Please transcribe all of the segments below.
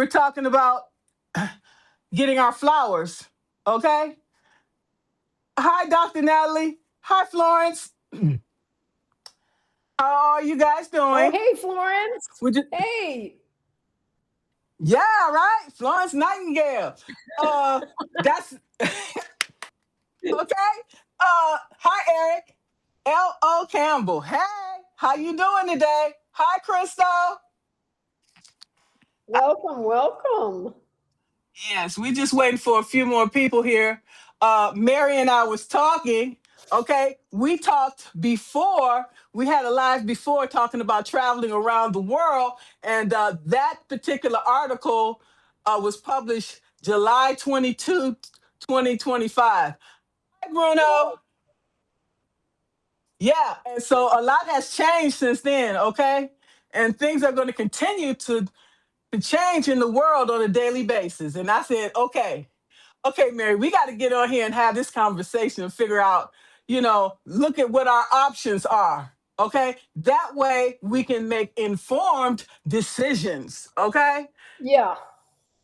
we're talking about getting our flowers. Okay. Hi, Dr. Natalie. Hi, Florence. How are you guys Oh, doing? hey, Florence. Would you? Hey. Yeah, right. Florence Nightingale. That's okay. Hi, Eric. L.O. Campbell. Hey, how you doing today? Hi, Crystal. Welcome, welcome. Yes, we're just waiting for a few more people here. Mary and I was talking. Okay, we talked before. We had a live before talking about traveling around the world, and that particular article was published July 22, 2025. Hi, Bruno. Yeah, and so a lot has changed since then. Okay, and things are going to continue to change in the world on a daily basis. And I said, okay, Mary, we got to get on here and have this conversation and figure out, look at what our options are. Okay. That way we can make informed decisions. Okay. Yeah,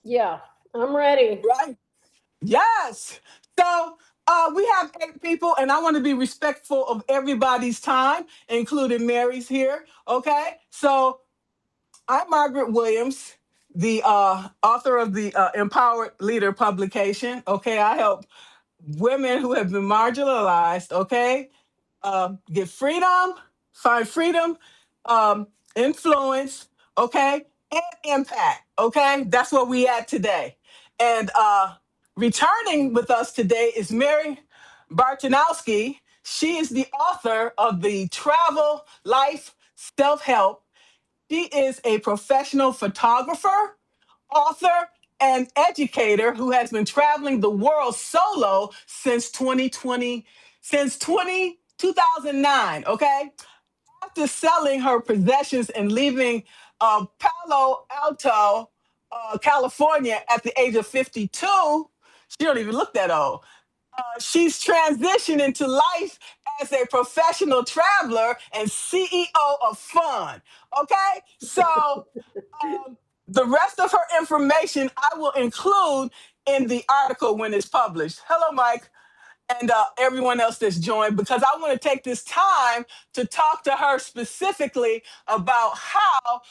yeah, I'm ready. Right. Yes. So we have 8 people, and I want to be respectful of everybody's time, including Mary's here. Okay. So I'm Margaret Williams, the author of the Empowered Leader publication. Okay. I help women who have been marginalized, okay, get freedom, find freedom, influence, okay, and impact, okay? That's where we at today. And returning with us today is Mary Bartnikowski. She is the author of the Travel Life Self-Help. She is a professional photographer, author, and educator who has been traveling the world solo since 2020, since 2009. Okay. After selling her possessions and leaving Palo Alto, California at the age of 52, she don't even look that old. She's transitioned into life as a professional traveler and CEO of Fun. Okay. So the rest of her information I will include in the article when it's published. Hello, Mike, and everyone else that's joined, because I want to take this time to talk to her specifically about how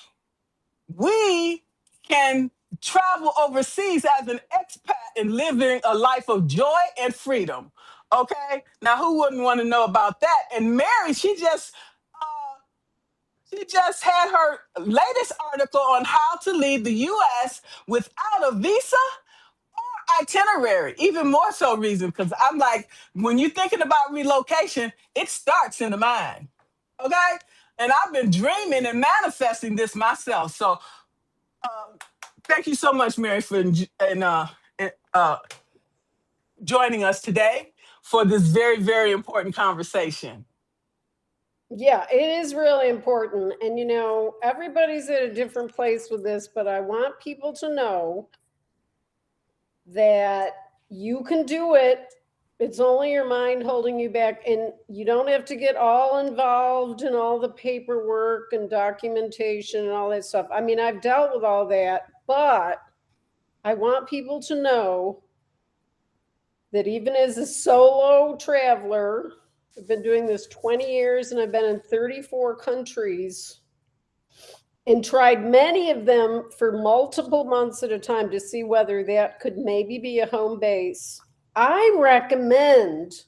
we can travel overseas as an expat and living a life of joy and freedom. Okay, now who wouldn't want to know about that? And Mary, she just had her latest article on how to leave the US without a visa itinerary. Even more so reason, because I'm like, when you're thinking about relocation, it starts in the mind. Okay? And I've been dreaming and manifesting this myself. So thank you so much, Mary, for uh, joining us today for this very, very important conversation. Yeah, it is really important. And everybody's at a different place with this, but I want people to know that you can do it. It's only your mind holding you back, and you don't have to get all involved in all the paperwork and documentation and all that stuff. I mean, I've dealt with all that, but I want people to know that even as a solo traveler, I've been doing this 20 years and I've been in 34 countries and tried many of them for multiple months at a time to see whether that could maybe be a home base. I recommend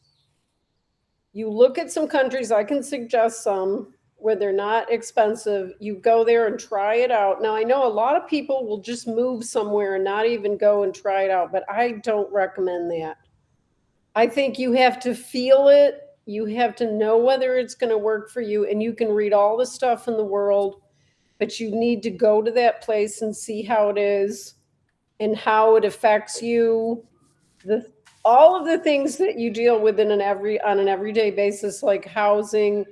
you look at some countries. I can suggest some where they're not expensive. You go there and try it out. Now, I know a lot of people will just move somewhere and not even go and try it out, but I don't recommend that. I think you have to feel it. You have to know whether it's going to work for you, and you can read all the stuff in the world, but you need to go to that place and see how it is and how it affects you. All of the things that you deal with on an everyday basis, like housing,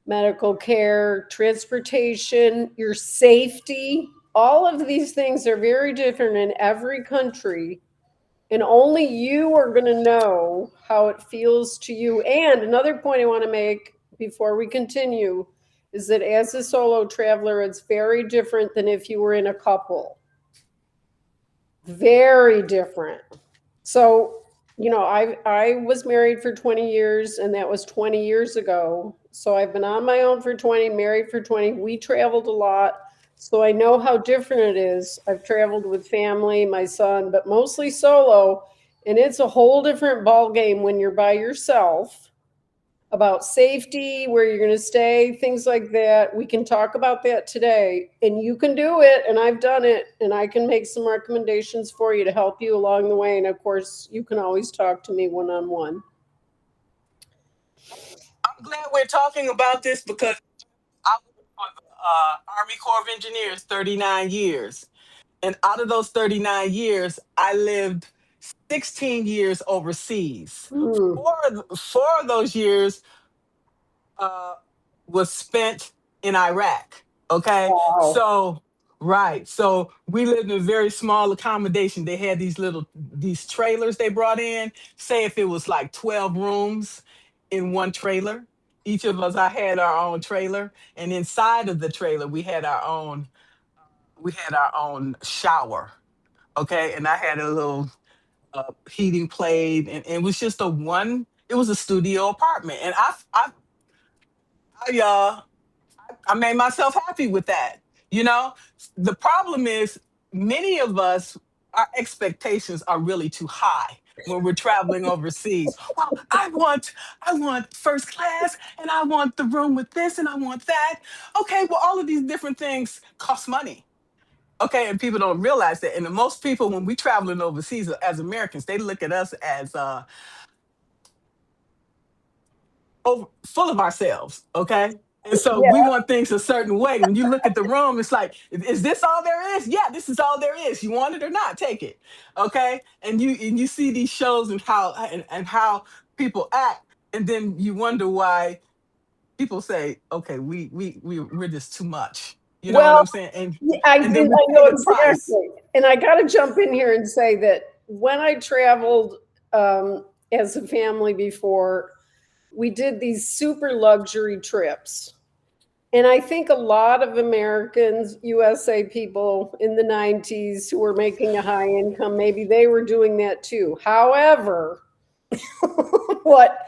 medical care, transportation, your safety, all of these things are very different in every country. And only you are going to know how it feels to you. And another point I want to make before we continue is that as a solo traveler, it's very different than if you were in a couple. Very different. So, I was married for 20 years, and that was 20 years ago. So I've been on my own for 20, married for 20. We traveled a lot. So I know how different it is. I've traveled with family, my son, but mostly solo. And it's a whole different ball game when you're by yourself, about safety, where you're going to stay, things like that. We can talk about that today. And you can do it, and I've done it, and I can make some recommendations for you to help you along the way. And of course, you can always talk to me one on one. I'm glad we're talking about this because I worked for the Army Corps of Engineers 39 years. And out of those 39 years, I lived 16 years overseas. Hmm. Four of those years uh, was spent in Iraq. Okay. Wow. So, right. So we lived in a very small accommodation. They had these trailers they brought in. Say if it was like 12 rooms in one trailer. Each of us, I had our own trailer. And inside of the trailer, we had our own shower. Okay. And I had a little heating plate, and it was just it was a studio apartment. And I I made myself happy with that. You know, the problem is many of us, our expectations are really too high when we're traveling overseas. Well, I want first class, and I want the room with this, and I want that. Okay, well, all of these different things cost money. Okay, and people don't realize that. And most people, when we traveling overseas as Americans, they look at us as full of ourselves. Okay. And so we Yeah. want things a certain way. When you look at the room, it's like, is this all there is? Yeah, this is all there is. You want it or not, take it. Okay. And you see these shows and how people act, and then you wonder why people say, okay, we're just too much. You know what Well, I'm saying? And yeah, I, and and then we I pay know the price. exactly. And I got to jump in here and say that when I traveled as a family before, we did these super luxury trips. And I think a lot of Americans, USA people in the 90s who were making a high income, maybe they were doing that too. However, what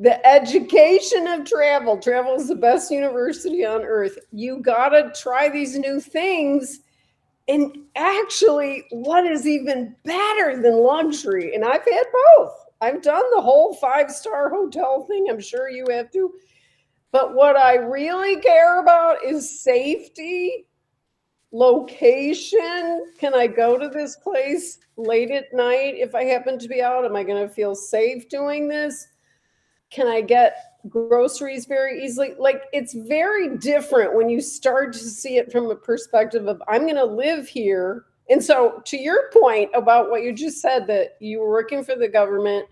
the education of travel is the best university on earth. You got to try these new things. And actually, what is even better than luxury? And I've had both. I've done the whole 5-star hotel thing. I'm sure you have to. But what I really care about is safety, location. Can I go to this place late at night if I happen to be out? Am I going to feel safe doing this? Can I get groceries very easily? Like, it's very different when you start to see it from a perspective of, I'm going to live here. And so, to your point about what you just said, that you were working for the government,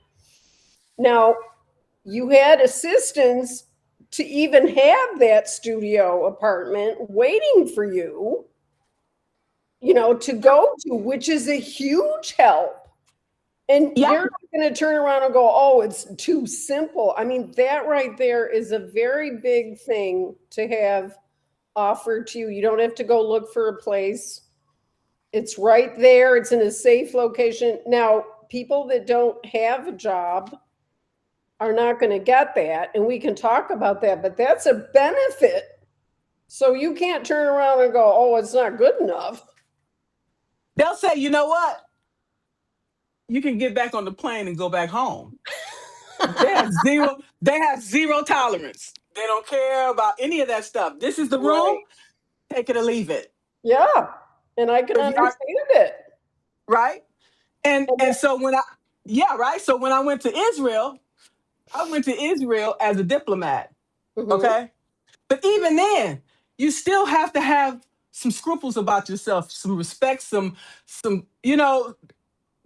now you had assistance to even have that studio apartment waiting for you, to go to, which is a huge help. And Yeah. you're not going to turn around and go, oh, it's too simple. I mean, that right there is a very big thing to have offered to you. You don't have to go look for a place. It's right there. It's in a safe location. Now, people that don't have a job are not going to get that. And we can talk about that, but that's a benefit. So you can't turn around and go, oh, it's not good enough. They'll say, you know what? You can get back on the plane and go back home. They have zero tolerance. They don't care about any of that stuff. This is the room, Right. take it or leave it. Yeah. And I can If you are understand it. right. And And and so when I yeah, right. So when I went to Israel, I went to Israel as a diplomat. Mhm. Okay. But even then, you still have to have some scruples about yourself, some respect, some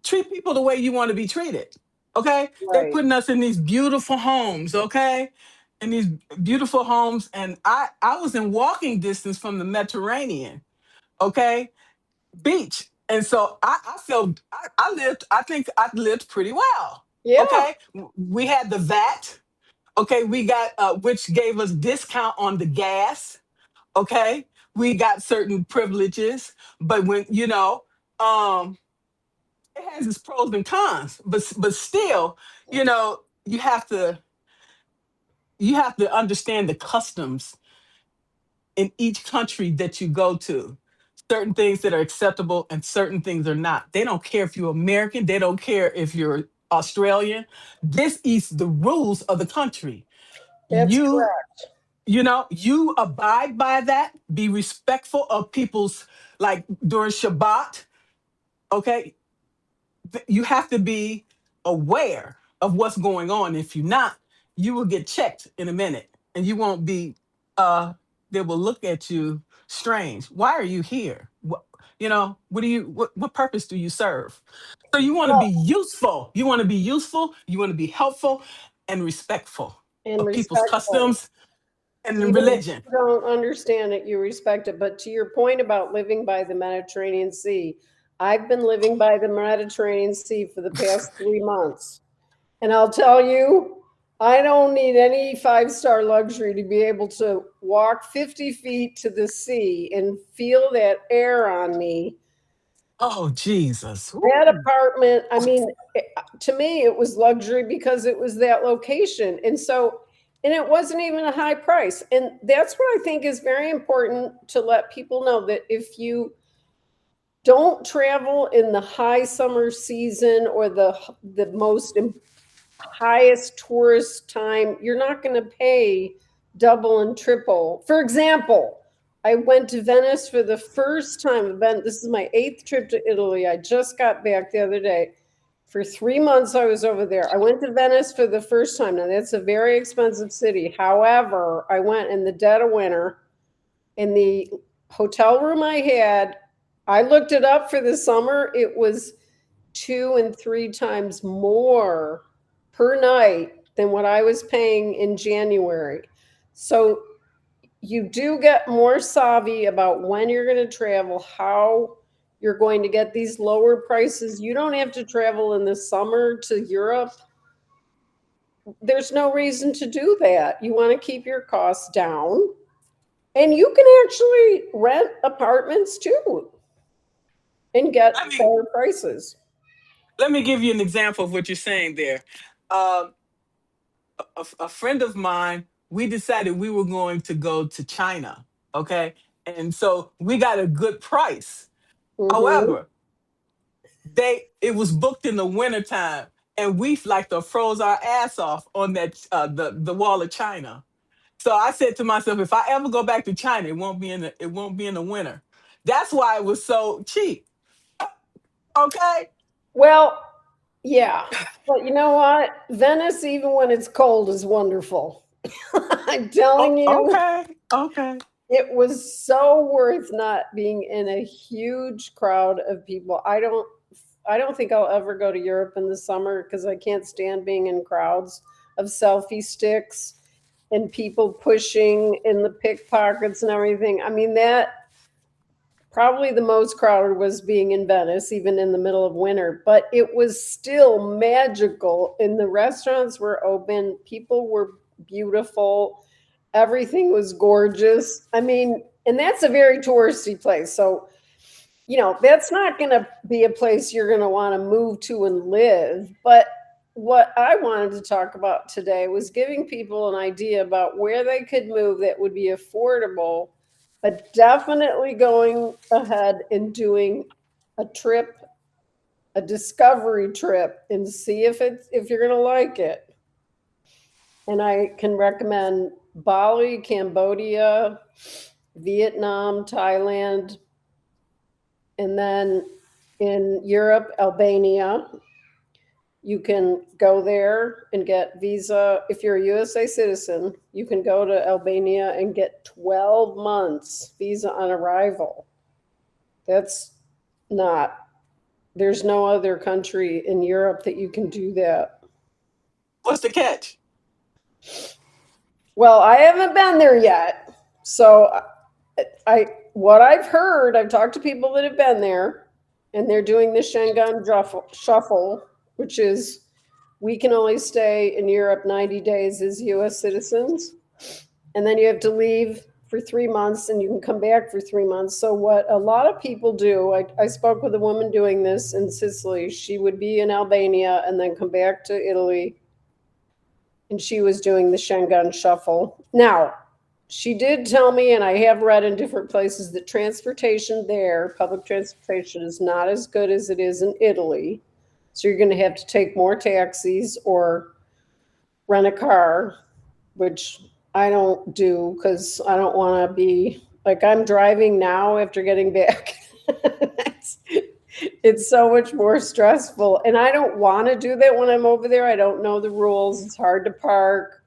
treat people the way you want to be treated. Okay. They're Right. putting us in these beautiful homes. Okay. In these beautiful homes. And I was in walking distance from the Mediterranean. Okay. Beach. And so I felt I think I lived pretty well. Yeah. Okay. We had the VAT. Okay. We got, which gave us discount on the gas. Okay. We got certain privileges. But when, um, it has its pros and cons, but still, you know, you have to understand the customs in each country that you go to. Certain things that are acceptable and certain things are not. They don't care if you're American, they don't care if you're Australian. This is the rules of the country. That's You correct. you abide by that. Be respectful of people's, like during Shabbat, okay? You have to be aware of what's going on. If you're not, you will get checked in a minute and you won't be they will look at you strange. Why are you here? What purpose do you serve? So you want to be Well, useful. You want to be useful, you want to be helpful and respectful and of people's respectful. customs and the Even if religion. you don't understand it, you respect it. But to your point about living by the Mediterranean Sea, I've been living by the Mediterranean Sea for the past 3 months. And I'll tell you, I don't need any five-star luxury to be able to walk 50 feet to the sea and feel that air on me. Oh, Jesus. That Ooh. apartment, I mean, to me, it was luxury because it was that location. And it wasn't even a high price. And that's what I think is very important to let people know that if you don't travel in the high summer season or the most highest tourist time, you're not going to pay double and triple. For example, I went to Venice for the first time. This is my 8th trip to Italy. I just got back the other day. For 3 months, I was over there. I went to Venice for the first time. Now, that's a very expensive city. However, I went in the dead of winter. In the hotel room I looked it up for the summer. It was 2 and 3 times more per night than what I was paying in January. So you do get more savvy about when you're going to travel, how you're going to get these lower prices. You don't have to travel in the summer to Europe. There's no reason to do that. You want to keep your costs down. And you can actually rent apartments too and get Let me better prices. let me give you an example of what you're saying there. Um, a friend of mine, we decided we were going to go to China. Okay. And so we got a good price. Mm-hmm. However, it was booked in the wintertime and we like to froze our ass off on that the wall of China. So I said to myself, if I ever go back to China, it won't be in the winter. That's why it was so cheap. Okay. Well, yeah. But you know what? Venice, even when it's cold, is wonderful. I'm Oh, telling you, okay. Okay. it was so worth not being in a huge crowd of people. I don't think I'll ever go to Europe in the summer because I can't stand being in crowds of selfie sticks and people pushing in the pickpockets and everything. I mean, that probably the most crowded was being in Venice, even in the middle of winter, but it was still magical. And the restaurants were open, people were beautiful, everything was gorgeous. I mean, and that's a very touristy place. So, that's not going to be a place you're going to want to move to and live. But what I wanted to talk about today was giving people an idea about where they could move that would be affordable, but definitely going ahead and doing a trip, a discovery trip, and see if you're going to like it. And I can recommend Bali, Cambodia, Vietnam, Thailand, and then in Europe, Albania. You can go there and get visa. If you're a USA citizen, you can go to Albania and get 12 months visa on arrival. That's not, there's no other country in Europe that you can do that. What's the catch? Well, I haven't been there yet. So what I've heard, I've talked to people that have been there and they're doing the Schengen shuffle, which is we can only stay in Europe 90 days as US citizens. And then you have to leave for 3 months and you can come back for 3 months. So what a lot of people do, I spoke with a woman doing this in Sicily. She would be in Albania and then come back to Italy, and she was doing the Schengen shuffle. Now, she did tell me, and I have read in different places, that transportation there, public transportation, is not as good as it is in Italy. So you're going to have to take more taxis or rent a car, which I don't do because I don't want to be like I'm driving now after getting back. It's so much more stressful. And I don't want to do that when I'm over there. I don't know the rules. It's hard to park.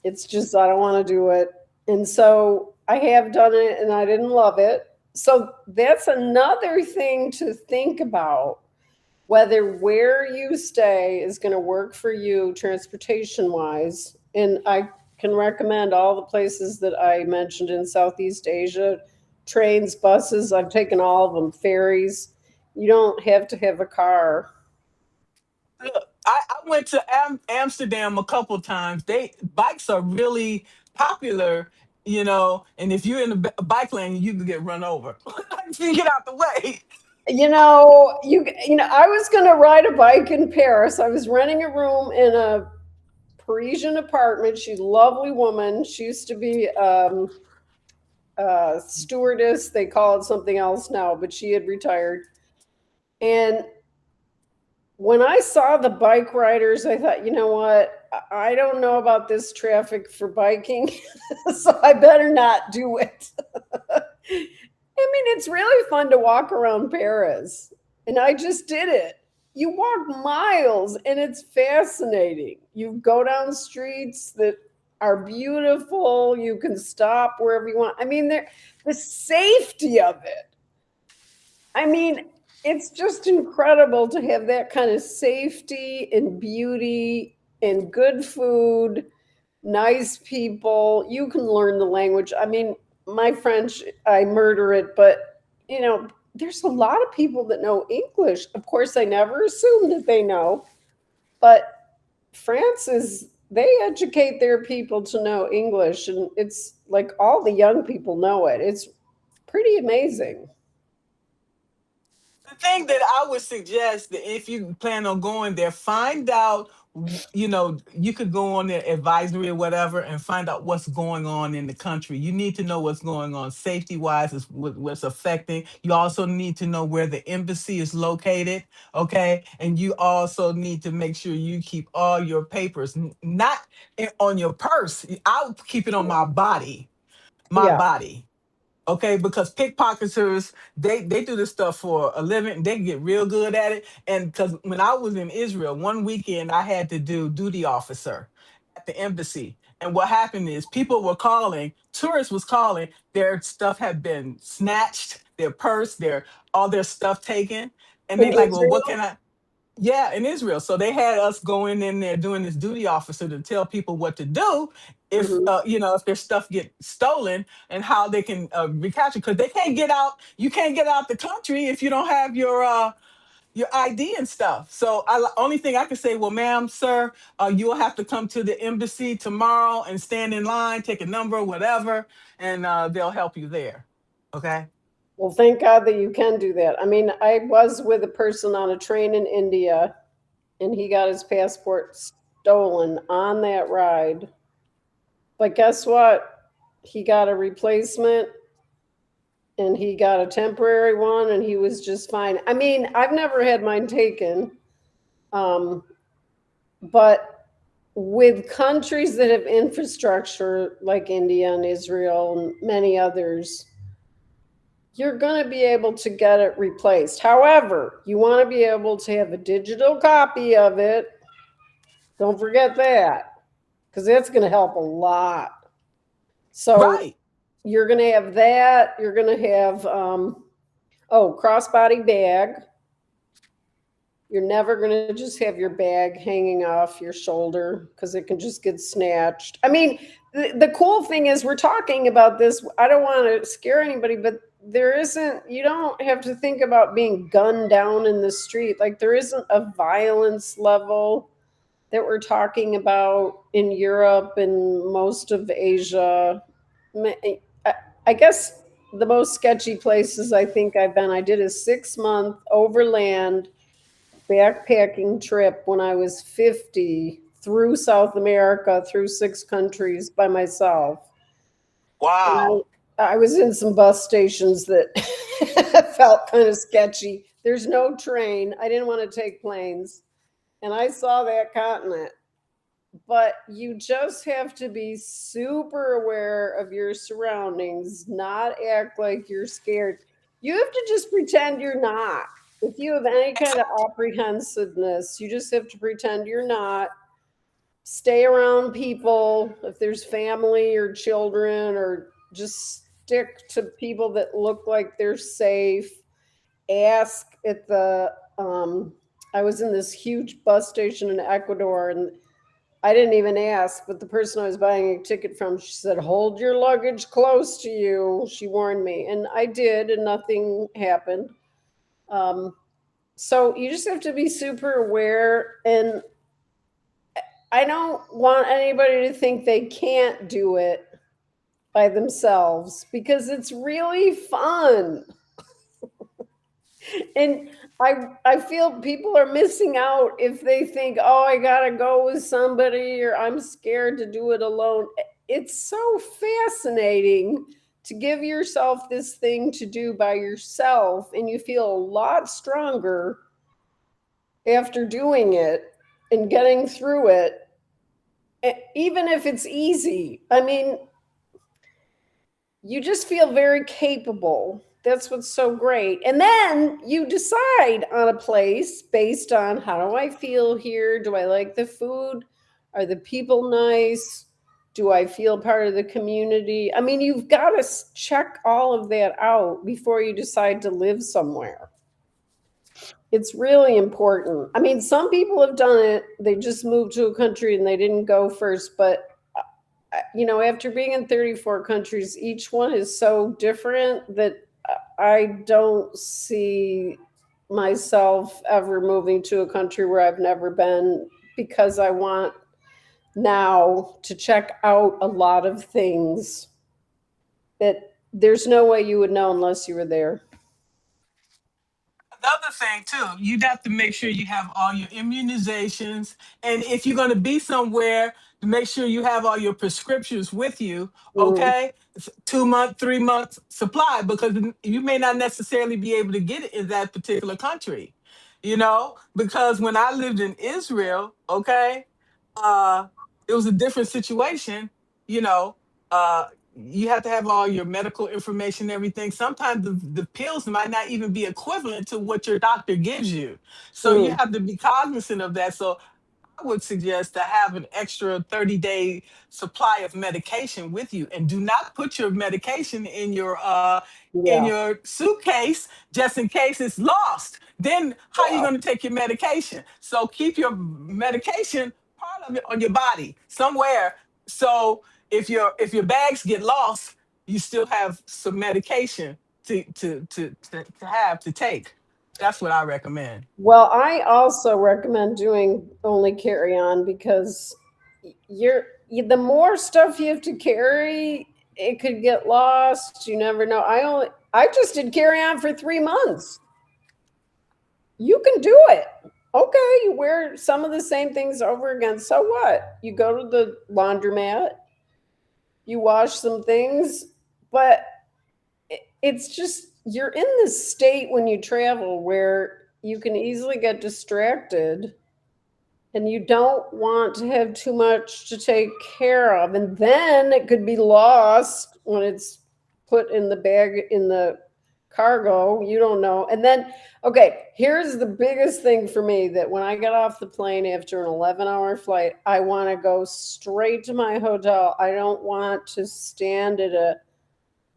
It's just, I don't want to do it. And so I have done it and I didn't love it. So that's another thing to think about, whether where you stay is going to work for you transportation wise. And I can recommend all the places that I mentioned in Southeast Asia, trains, buses. I've taken all of them, ferries. You don't have to have a car. Look, I went to Amsterdam a couple times. Bikes are really popular, and if you're in the bike lane, you can get run over. You get out the way. I was going to ride a bike in Paris. I was renting a room in a Parisian apartment. She's a lovely woman. She used to be stewardess. They call it something else now, but she had retired. And when I saw the bike riders, I thought, you know what? I don't know about this traffic for biking, so I better not do it. I mean, it's really fun to walk around Paris, and I just did it. You walk miles, and it's fascinating. You go down streets that are beautiful. You can stop wherever you want. I mean, the safety of it. I mean, it's just incredible to have that kind of safety and beauty and good food, nice people. You can learn the language. I mean, my French, I murder it, but there's a lot of people that know English. Of course, I never assume that they know, but they educate their people to know English, and it's like all the young people know it. It's pretty amazing. The thing that I would suggest that if you plan on going there, find out, you could go on their advisory or whatever and find out what's going on in the country. You need to know what's going on safety wise, is what's affecting. You also need to know where the embassy is located. Okay. And you also need to make sure you keep all your papers, not on your purse. I'll keep it on my body, my Yeah. body. Okay, because pickpocketers, they do this stuff for a living, and they get real good at it. And because when I was in Israel one weekend, I had to do duty officer at the embassy. And what happened is people were calling, tourists was calling, their stuff had been snatched, their purse, their all their stuff taken. And In they like, well, what Israel? can I? Yeah, in Israel. So they had us going in there doing this duty officer to tell people what to do if Mhm. if their stuff get stolen, and how they can recapture, because they can't get out. You can't get out the country if you don't have your ID and stuff. So only thing I can say, well, ma'am, sir, you will have to come to the embassy tomorrow and stand in line, take a number, whatever, and they'll help you there. Okay. Well, thank God that you can do that. I mean, I was with a person on a train in India, and he got his passport stolen on that ride. But guess what? He got a replacement, and he got a temporary one, and he was just fine. I mean, I've never had mine taken. Um, but with countries that have infrastructure like India and Israel and many others, you're going to be able to get it replaced. However, you want to be able to have a digital copy of it. Don't forget that, because that's going to help a lot. So Right. you're going to have that. You're going to have, crossbody bag. You're never going to just have your bag hanging off your shoulder because it can just get snatched. I mean, the cool thing is we're talking about this. I don't want to scare anybody, but you don't have to think about being gunned down in the street. Like, there isn't a violence level that we're talking about in Europe and most of Asia. I guess the most sketchy places I think I've been, I did a 6 month overland backpacking trip when I was 50 through South America, through 6 countries by myself. And Wow. I was in some bus stations that felt kind of sketchy. There's no train. I didn't want to take planes. And I saw that continent. But you just have to be super aware of your surroundings, not act like you're scared. You have to just pretend you're not. If you have any kind of apprehensiveness, you just have to pretend you're not. Stay around people if there's family or children, or just stick to people that look like they're safe. Ask at the I was in this huge bus station in Ecuador, and I didn't even ask, but the person I was buying a ticket from, she said, "Hold your luggage close to you." She warned me, and I did, and nothing happened. Um, so you just have to be super aware. And I don't want anybody to think they can't do it by themselves, because it's really fun. And I feel people are missing out if they think, "Oh, I gotta go with somebody," or "I'm scared to do it alone." It's so fascinating to give yourself this thing to do by yourself, and you feel a lot stronger after doing it and getting through it, even if it's easy. I mean, you just feel very capable. That's what's so great. And then you decide on a place based on, how do I feel here? Do I like the food? Are the people nice? Do I feel part of the community? I mean, you've got to check all of that out before you decide to live somewhere. It's really important. I mean, some people have done it. They just moved to a country and they didn't go first, but after being in 34 countries, each one is so different that I don't see myself ever moving to a country where I've never been, because I want now to check out a lot of things that there's no way you would know unless you were there. Another thing too, you'd have to make sure you have all your immunizations, and if you're going to be somewhere, to make sure you have all your prescriptions with you. Mm, Okay, 2 month, 3 months supply, because you may not necessarily be able to get it in that particular country. Because when I lived in Israel, okay, uh, it was a different situation. You know, you have to have all your medical information, everything. Sometimes the pills might not even be equivalent to what your doctor gives you. So you mm, have to be cognizant of that. So I would suggest to have an extra 30-day supply of medication with you, and do not put your medication in yeah. your suitcase just in case it's lost. Then how are you Yeah. going to take your medication? So keep your medication, part of it, on your body somewhere. So if your bags get lost, you still have some medication to have to take. That's what I recommend. Well, I also recommend doing only carry on, because the more stuff you have to carry, it could get lost. You never know. I just did carry on for 3 months. You can do it. Okay, you wear some of the same things over again. So what? You go to the laundromat, you wash some things, but it's just, you're in this state when you travel where you can easily get distracted, and you don't want to have too much to take care of, and then it could be lost when it's put in the bag in the cargo. You don't know. And then, okay, here's the biggest thing for me: that when I get off the plane after an 11-hour flight, I want to go straight to my hotel. I don't want to stand at a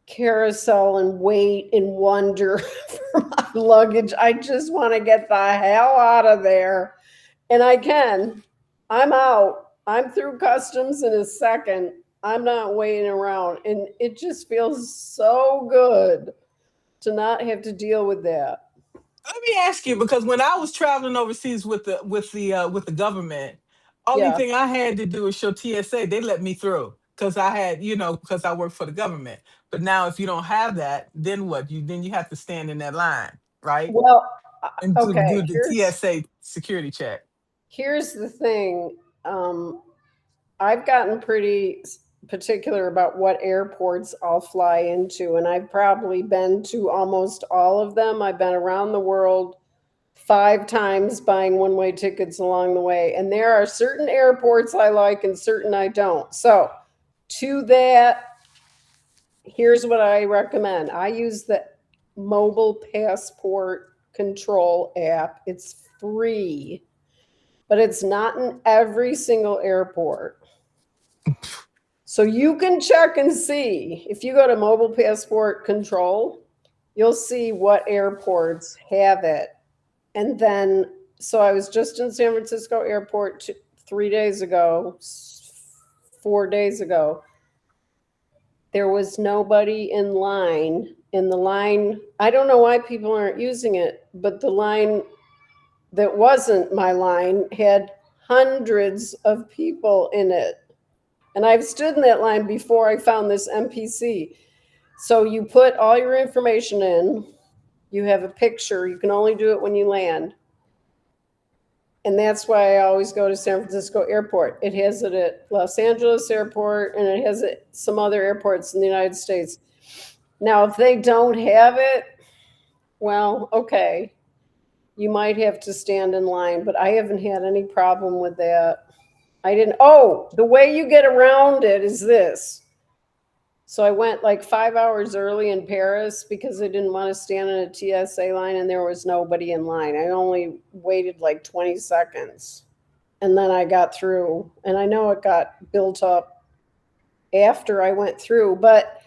carousel and wait and wonder for my luggage. I just want to get the hell out of there. And I can. I'm out. I'm through customs in a second. I'm not waiting around. And it just feels so good to not have to deal with that. Let me ask you, because when I was traveling overseas with the government, only Yeah. thing I had to do is show TSA. They let me through because I had, because I worked for the government. But now if you don't have that, then what? You have to stand in that line, right? Well, And do okay, the TSA security check. here's the thing. Um, I've gotten pretty particular about what airports I'll fly into, and I've probably been to almost all of them. I've been around the world 5 times buying one-way tickets along the way, and there are certain airports I like and certain I don't. So, to that, here's what I recommend. I use the mobile passport control app. It's free, but it's not in every single airport. So you can check and see. If you go to mobile passport control, you'll see what airports have it. And then, so I was just in San Francisco airport 3 days ago, 4 days ago. There was nobody in line. In the line, I don't know why people aren't using it, but the line that wasn't my line had hundreds of people in it. And I've stood in that line before I found this NPC. So you put all your information in, you have a picture, you can only do it when you land. And that's why I always go to San Francisco Airport. It has it at Los Angeles Airport, and it has it some other airports in the United States. Now, if they don't have it, well, okay, you might have to stand in line, but I haven't had any problem with that. I didn't. Oh, the way you get around it is this. So I went like 5 hours early in Paris because I didn't want to stand in a TSA line and there was nobody in line. I only waited like 20 seconds and then I got through. And I know it got built up after I went through, but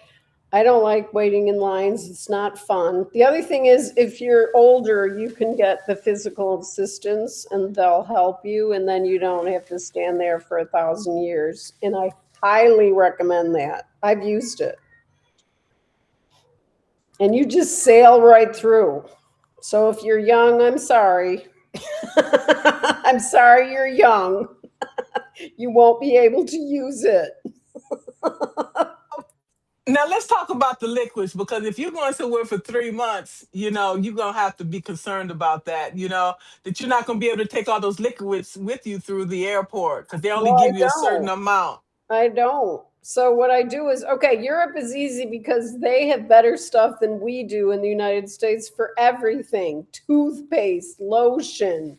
I don't like waiting in lines. It's not fun. The other thing is, if you're older, you can get the physical assistants and they'll help you, and then you don't have to stand there for 1,000 years. And I highly recommend that. I've used it. And you just sail right through. So if you're young, I'm sorry. I'm sorry you're young. You won't be able to use it. Now let's talk about the liquids, because if you're going somewhere for 3 months, you're gonna have to be concerned about that. That you're not gonna be able to take all those liquids with you through the airport because they only Well, I give you a certain don't. amount. I don't. So what I do is, okay, Europe is easy because they have better stuff than we do in the United States for everything. Toothpaste, lotion,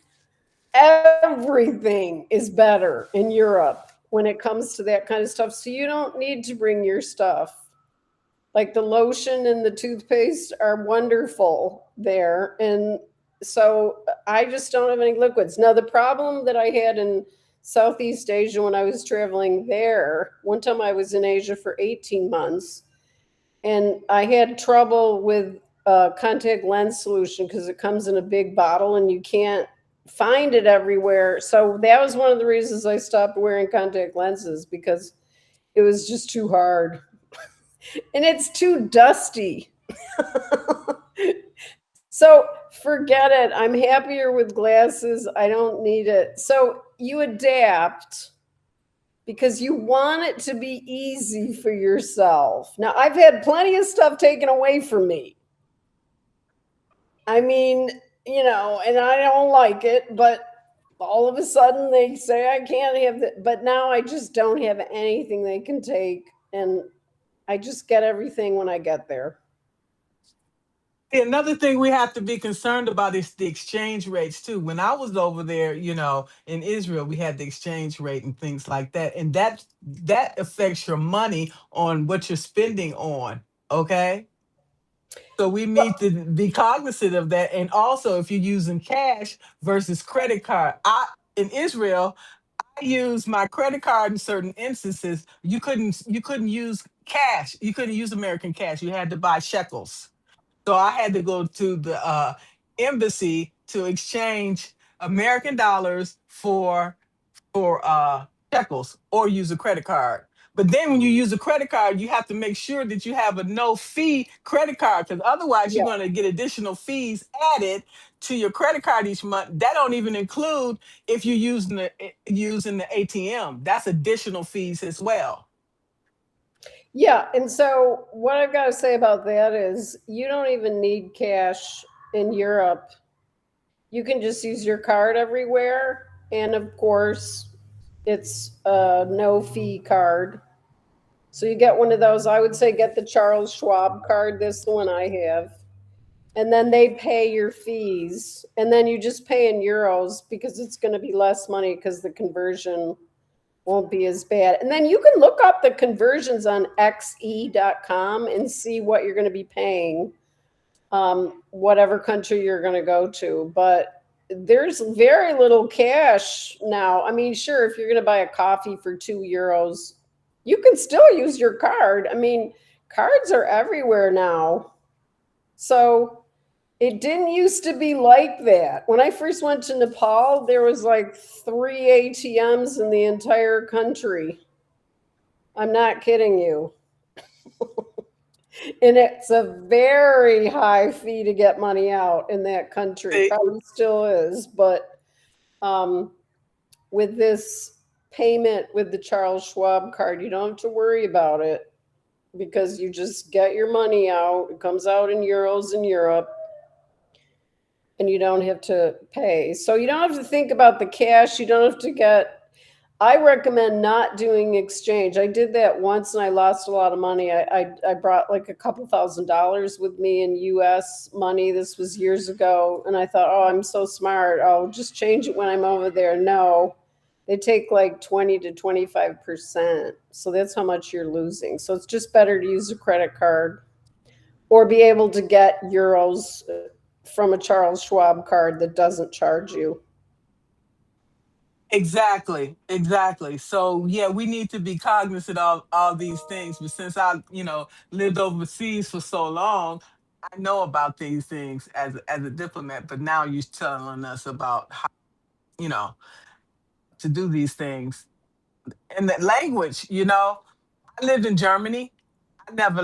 everything is better in Europe when it comes to that kind of stuff. So you don't need to bring your stuff. Like the lotion and the toothpaste are wonderful there. And so I just don't have any liquids. Now, the problem that I had in Southeast Asia when I was traveling there, one time I was in Asia for 18 months and I had trouble with contact lens solution because it comes in a big bottle and you can't find it everywhere. So that was one of the reasons I stopped wearing contact lenses, because it was just too hard and it's too dusty. So forget it. I'm happier with glasses. I don't need it. So you adapt because you want it to be easy for yourself. Now, I've had plenty of stuff taken away from me. I mean, and I don't like it, but all of a sudden they say I can't have it. But now I just don't have anything they can take. And I just get everything when I get there. Another thing we have to be concerned about is the exchange rates too. When I was over there, in Israel, we had the exchange rate and things like that, and that affects your money on what you're spending on. Okay, so we need to be cognizant of that, and also if you're using cash versus credit card. In Israel, I use my credit card in certain instances. You couldn't use cash. You couldn't use American cash. You had to buy shekels. So I had to go to the embassy to exchange American dollars for shekels, or use a credit card. But then when you use a credit card, you have to make sure that you have a no fee credit card, because otherwise you're Yeah. going to get additional fees added to your credit card each month. That don't even include if you're using the ATM. That's additional fees as well. Yeah, and so what I've got to say about that is you don't even need cash in Europe. You can just use your card everywhere, and of course, it's a no fee card. So you get one of those. I would say get the Charles Schwab card. This is the one I have. And then they pay your fees. And then you just pay in euros because it's going to be less money because the conversion won't be as bad. And then you can look up the conversions on xe.com and see what you're going to be paying, whatever country you're going to go to. But there's very little cash now. I mean, sure, if you're going to buy a coffee for €2, you can still use your card. I mean, cards are everywhere now. So it didn't used to be like that. When I first went to Nepal, there was like 3 ATMs in the entire country. I'm not kidding you. And it's a very high fee to get money out in that country. See, Probably still is, but with this payment with the Charles Schwab card, you don't have to worry about it because you just get your money out. It comes out in euros in Europe, and you don't have to pay. So you don't have to think about the cash. You don't have to get. I recommend not doing exchange. I did that once and I lost a lot of money. I brought like a couple $1,000s with me in US money. This was years ago. And I thought, oh, I'm so smart. I'll just change it when I'm over there. No, they take like 20 to 25%. So that's how much you're losing. So it's just better to use a credit card or be able to get euros from a Charles Schwab card that doesn't charge you. exactly, exactly. So yeah, we need to be cognizant of all these things. But since I, lived overseas for so long, I know about these things as a diplomat. But now you're telling us about how, you know, to do these things. And the language, I lived in Germany. I never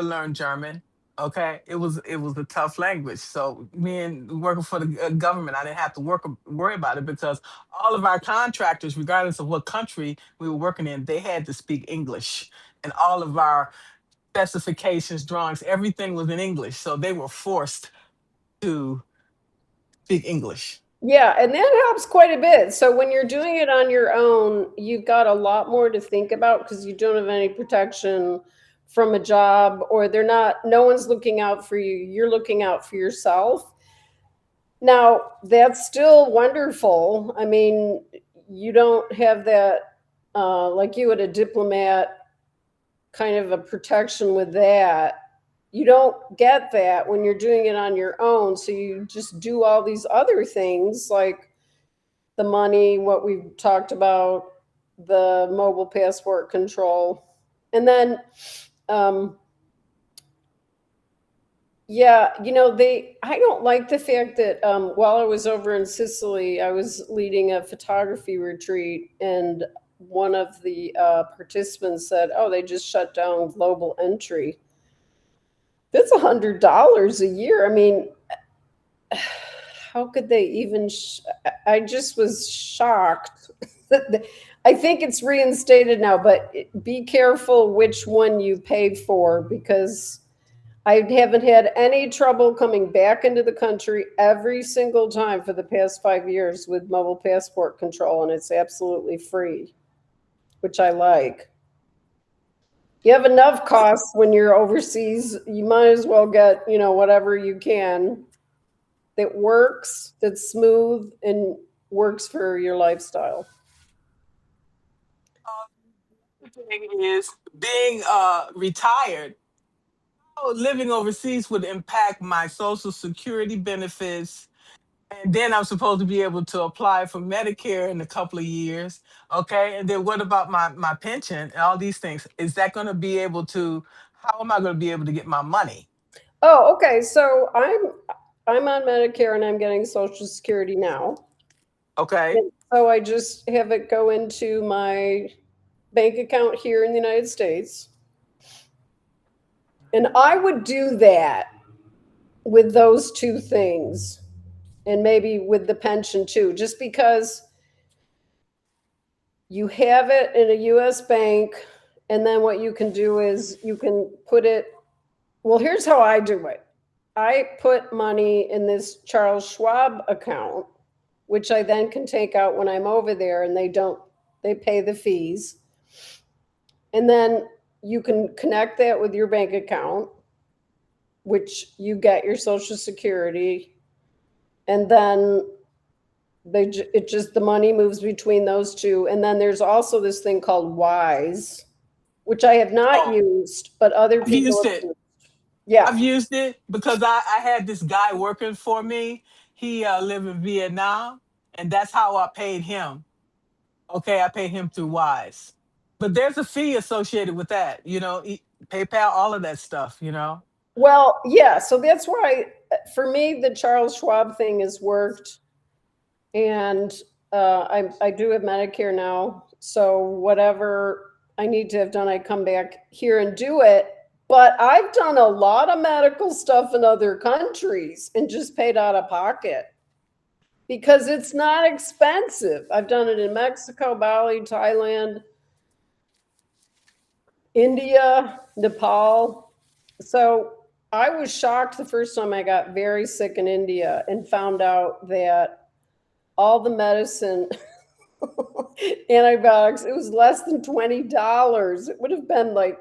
learned German. Okay, it was a tough language. So me and working for the government, I didn't have to worry about it because all of our contractors, regardless of what country we were working in, they had to speak English, and all of our specifications, drawings, everything was in English. So they were forced to speak English. Yeah, and that helps quite a bit. So when you're doing it on your own, you've got a lot more to think about because you don't have any protection from a job or no one's looking out for you. You're looking out for yourself. Now, that's still wonderful. I mean, you don't have that like you had a diplomat kind of a protection with that. You don't get that when you're doing it on your own. So you just do all these other things like the money, what we've talked about, the mobile passport control. And then, yeah, I don't like the fact that while I was over in Sicily, I was leading a photography retreat, and one of the participants said, oh, they just shut down global entry. That's $100 a year. I mean, how could they even? I just was shocked. I think it's reinstated now, but be careful which one you pay for because I haven't had any trouble coming back into the country every single time for the past 5 years with mobile passport control, and it's absolutely free, which I like. You have enough costs when you're overseas. You might as well get, whatever you can that works, that's smooth, and works for your lifestyle. The thing is, being retired, how living overseas would impact my social security benefits. And then I'm supposed to be able to apply for Medicare in a couple of years. Okay. And then what about my pension and all these things? Is that going to be able to, how am I going to be able to get my money? Oh, okay. So I'm on Medicare and I'm getting Social Security now. Okay. And so I just have it go into my bank account here in the United States. And I would do that with those two things and maybe with the pension too, just because you have it in a US bank And then what you can do is you can put it, well, here's how I do it. I put money in this Charles Schwab account, which I then can take out when I'm over there, and they pay the fees. And then you can connect that with your bank account, which you get your Social Security, and then the money moves between those two. And then there's also this thing called Wise, which I have not Oh, used, but other I've people used have it. used. Yeah. I've used it because I had this guy working for me. He lived in Vietnam, and that's how I paid him. Okay, I paid him through Wise, but there's a fee associated with that. PayPal, all of that stuff. Well, yeah. So that's why, for me, the Charles Schwab thing has worked. And I do have Medicare now. So whatever I need to have done, I come back here and do it. But I've done a lot of medical stuff in other countries and just paid out of pocket because it's not expensive. I've done it in Mexico, Bali, Thailand, India, Nepal. So I was shocked the first time I got very sick in India and found out that all the medicine, antibiotics, it was less than $20. It would have been like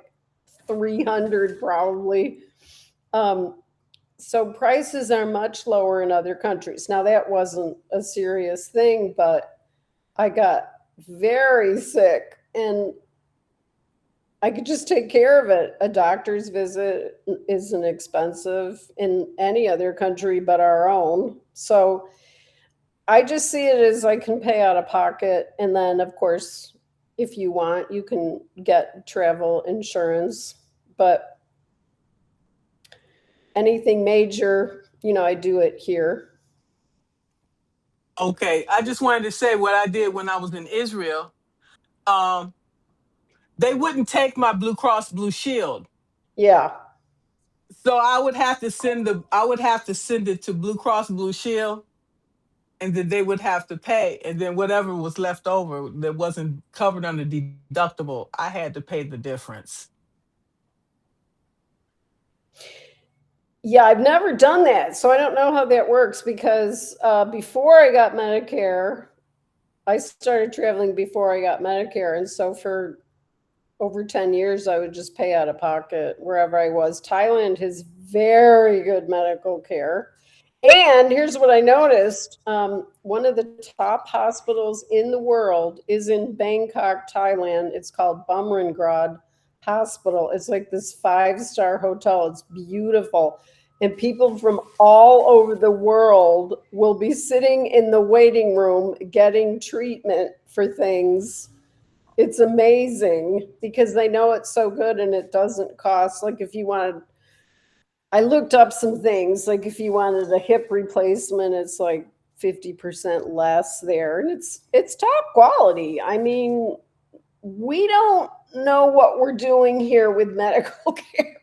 300 probably. So prices are much lower in other countries. Now that wasn't a serious thing, but I got very sick and I could just take care of it. A doctor's visit isn't expensive in any other country but our own. So I just see it as I can pay out of pocket. And then, of course, if you want, you can get travel insurance. But anything major, I do it here. Okay, I just wanted to say what I did when I was in Israel. Um, they wouldn't take my Blue Cross Blue Shield, Yeah. so I would have to send it to Blue Cross Blue Shield, and then they would have to pay, and then whatever was left over that wasn't covered under deductible, I had to pay the difference. Yeah, I've never done that. So I don't know how that works because before I got Medicare, I started traveling before I got Medicare. And so for over 10 years, I would just pay out of pocket wherever I was. Thailand has very good medical care. And here's what I noticed. One of the top hospitals in the world is in Bangkok, Thailand. It's called Bumrungrad Hospital. It's like this 5-star hotel. It's beautiful. And people from all over the world will be sitting in the waiting room getting treatment for things. It's amazing because they know it's so good and it doesn't cost. Like if you wanted, I looked up some things, like if you wanted a hip replacement, it's like 50% less there. And it's top quality. I mean, we don't know what we're doing here with medical care.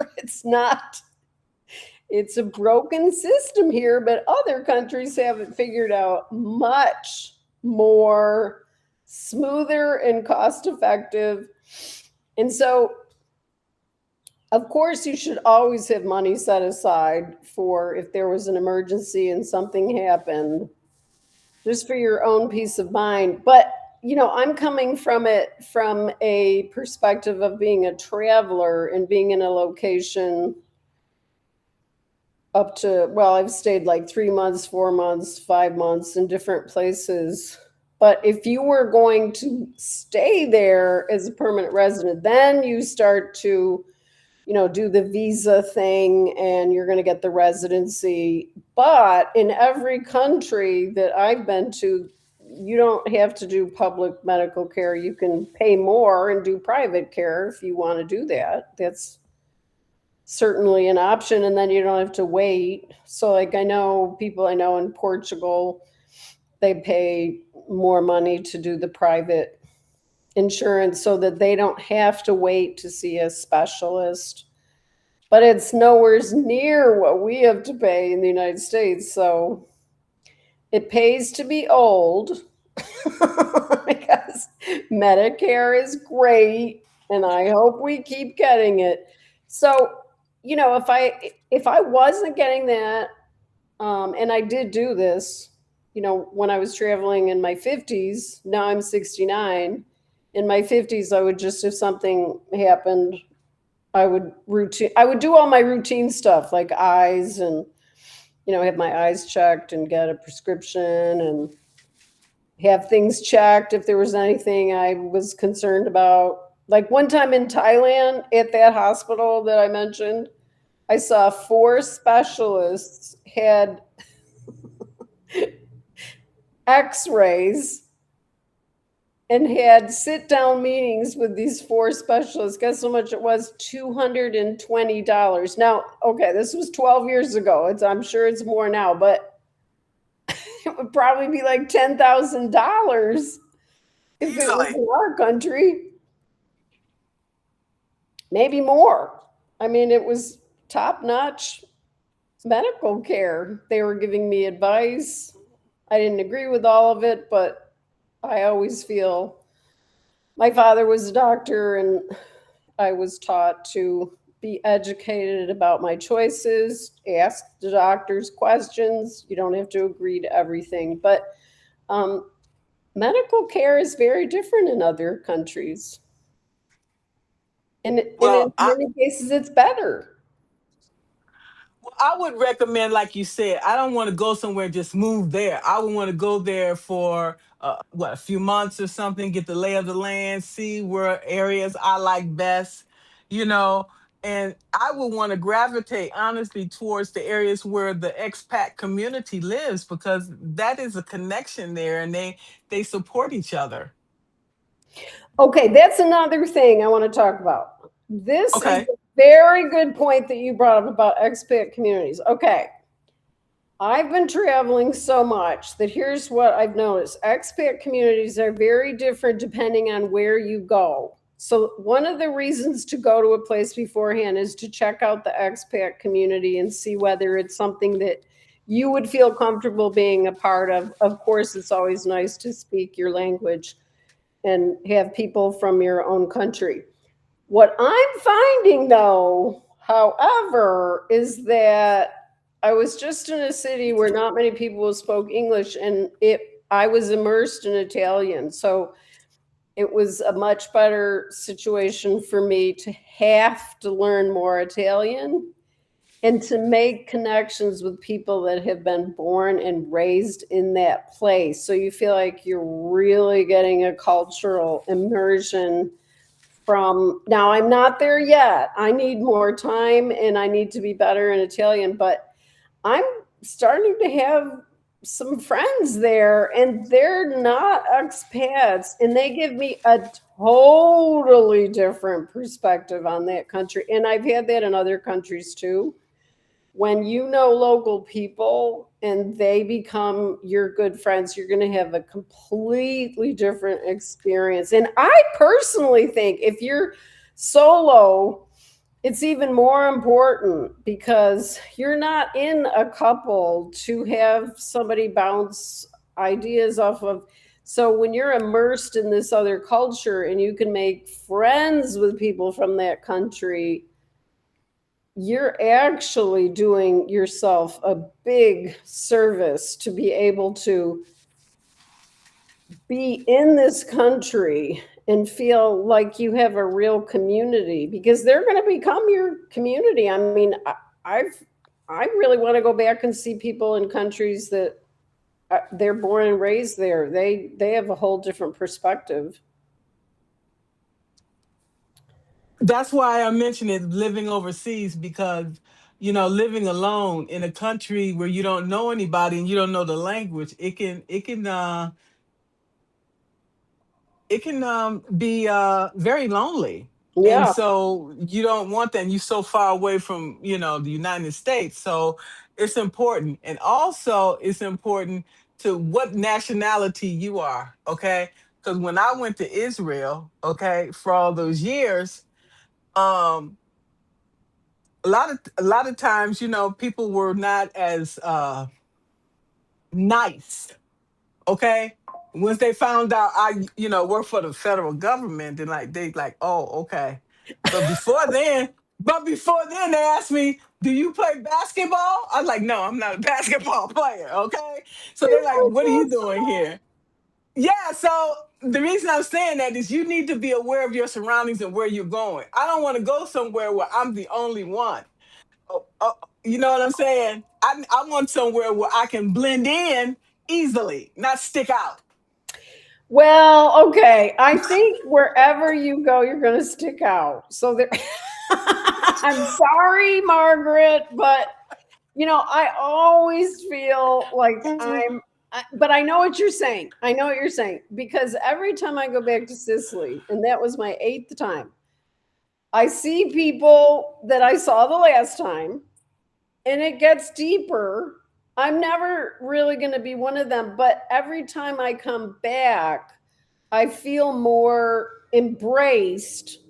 It's a broken system here, but other countries have it figured out much more smoother and cost effective. And so, of course, you should always have money set aside for if there was an emergency and something happened, just for your own peace of mind. But, I'm coming from it from a perspective of being a traveler and being in a location up to, well, I've stayed like 3 months, 4 months, 5 months in different places. But if you were going to stay there as a permanent resident, then you start to, do the visa thing and you're going to get the residency. But in every country that I've been to, you don't have to do public medical care. You can pay more and do private care if you want to do that. That's certainly an option, and then you don't have to wait. So like I know people I know in Portugal, they pay more money to do the private insurance so that they don't have to wait to see a specialist. But it's nowhere near what we have to pay in the United States. So it pays to be old because Medicare is great and I hope we keep getting it. So, if I wasn't getting that, and I did do this, when I was traveling in my 50s. Now I'm 69. In my 50s, I would just, if something happened, I would do all my routine stuff like eyes, and have my eyes checked and get a prescription and have things checked if there was anything I was concerned about. Like one time in Thailand at that hospital that I mentioned, I saw four specialists had x-rays and had sit down meetings with these four specialists. Guess how much it was? $220. Now, okay, this was 12 years ago. I'm sure it's more now, but it would probably be like $10,000 if it was Easily. in our country, maybe more. I mean, it was top notch medical care. They were giving me advice. I didn't agree with all of it, but I always feel my father was a doctor, and I was taught to be educated about my choices, ask the doctors questions. You don't have to agree to everything, but um, medical care is very different in other countries. And in Well, many cases, it's better. I would recommend, like you said, I don't want to go somewhere and just move there. I would want to go there for a few months or something, get the lay of the land, see where areas I like best, you know. And I would want to gravitate honestly towards the areas where the expat community lives, because that is a connection there, and they support each other. Okay, that's another thing I want to talk about. This is Okay. a very good point that you brought up about expat communities. Okay, I've been traveling so much that here's what I've noticed. Expat communities are very different depending on where you go. So, one of the reasons to go to a place beforehand is to check out the expat community and see whether it's something that you would feel comfortable being a part of. Of course, it's always nice to speak your language and have people from your own country. What I'm finding though, however, is that I was just in a city where not many people spoke English, and I was immersed in Italian. So it was a much better situation for me to have to learn more Italian and to make connections with people that have been born and raised in that place. So you feel like you're really getting a cultural immersion from. Now, I'm not there yet. I need more time and I need to be better in Italian, but I'm starting to have some friends there, and they're not expats, and they give me a totally different perspective on that country. And I've had that in other countries too. When you know local people and they become your good friends, you're going to have a completely different experience. And I personally think if you're solo, it's even more important because you're not in a couple to have somebody bounce ideas off of. So when you're immersed in this other culture and you can make friends with people from that country, you're actually doing yourself a big service to be able to be in this country and feel like you have a real community, because they're going to become your community. I mean, I've I really want to go back and see people in countries that they're born and raised there. They have a whole different perspective. That's why I mentioned it, living overseas, because living alone in a country where you don't know anybody and you don't know the language, it can be very lonely. And Yeah. so you don't want that, and you're so far away from the United States. So it's important, and also it's important to what nationality you are. Okay, because when I went to Israel, okay, for all those years, um a lot of times, people were not as nice. Okay. Once they found out I, work for the federal government, then they like, oh, okay. But before then, they asked me, "Do you play basketball?" I was like, "No, I'm not a basketball player." Okay, so they're like, "What are you doing here?" Yeah, so the reason I'm saying that is you need to be aware of your surroundings and where you're going. I don't want to go somewhere where I'm the only one. Oh, oh, you know what I'm saying? I want somewhere where I can blend in easily, not stick out. Well, okay. I think wherever you go, you're going to stick out. So there, I'm sorry, Margaret, but I always feel like but I know what you're saying. I know what you're saying because every time I go back to Sicily, and that was my eighth time, I see people that I saw the last time, and it gets deeper. I'm never really going to be one of them, but every time I come back, I feel more embraced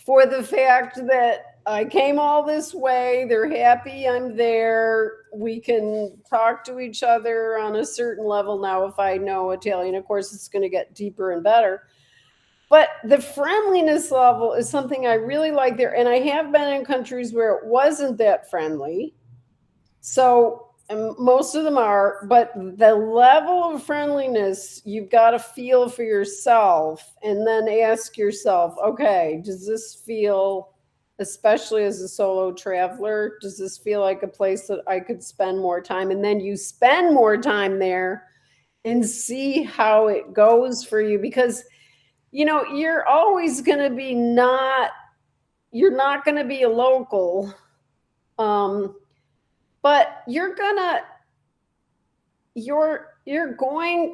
for the fact that I came all this way. They're happy I'm there. We can talk to each other on a certain level now. If I know Italian, of course, it's going to get deeper and better. But the friendliness level is something I really like there. And I have been in countries where it wasn't that friendly. So most of them are, but the level of friendliness you've got to feel for yourself and then ask yourself, okay, does this feel, especially as a solo traveler, does this feel like a place that I could spend more time? And then you spend more time there and see how it goes for you because you're always going to be you're not going to be a local. But you're going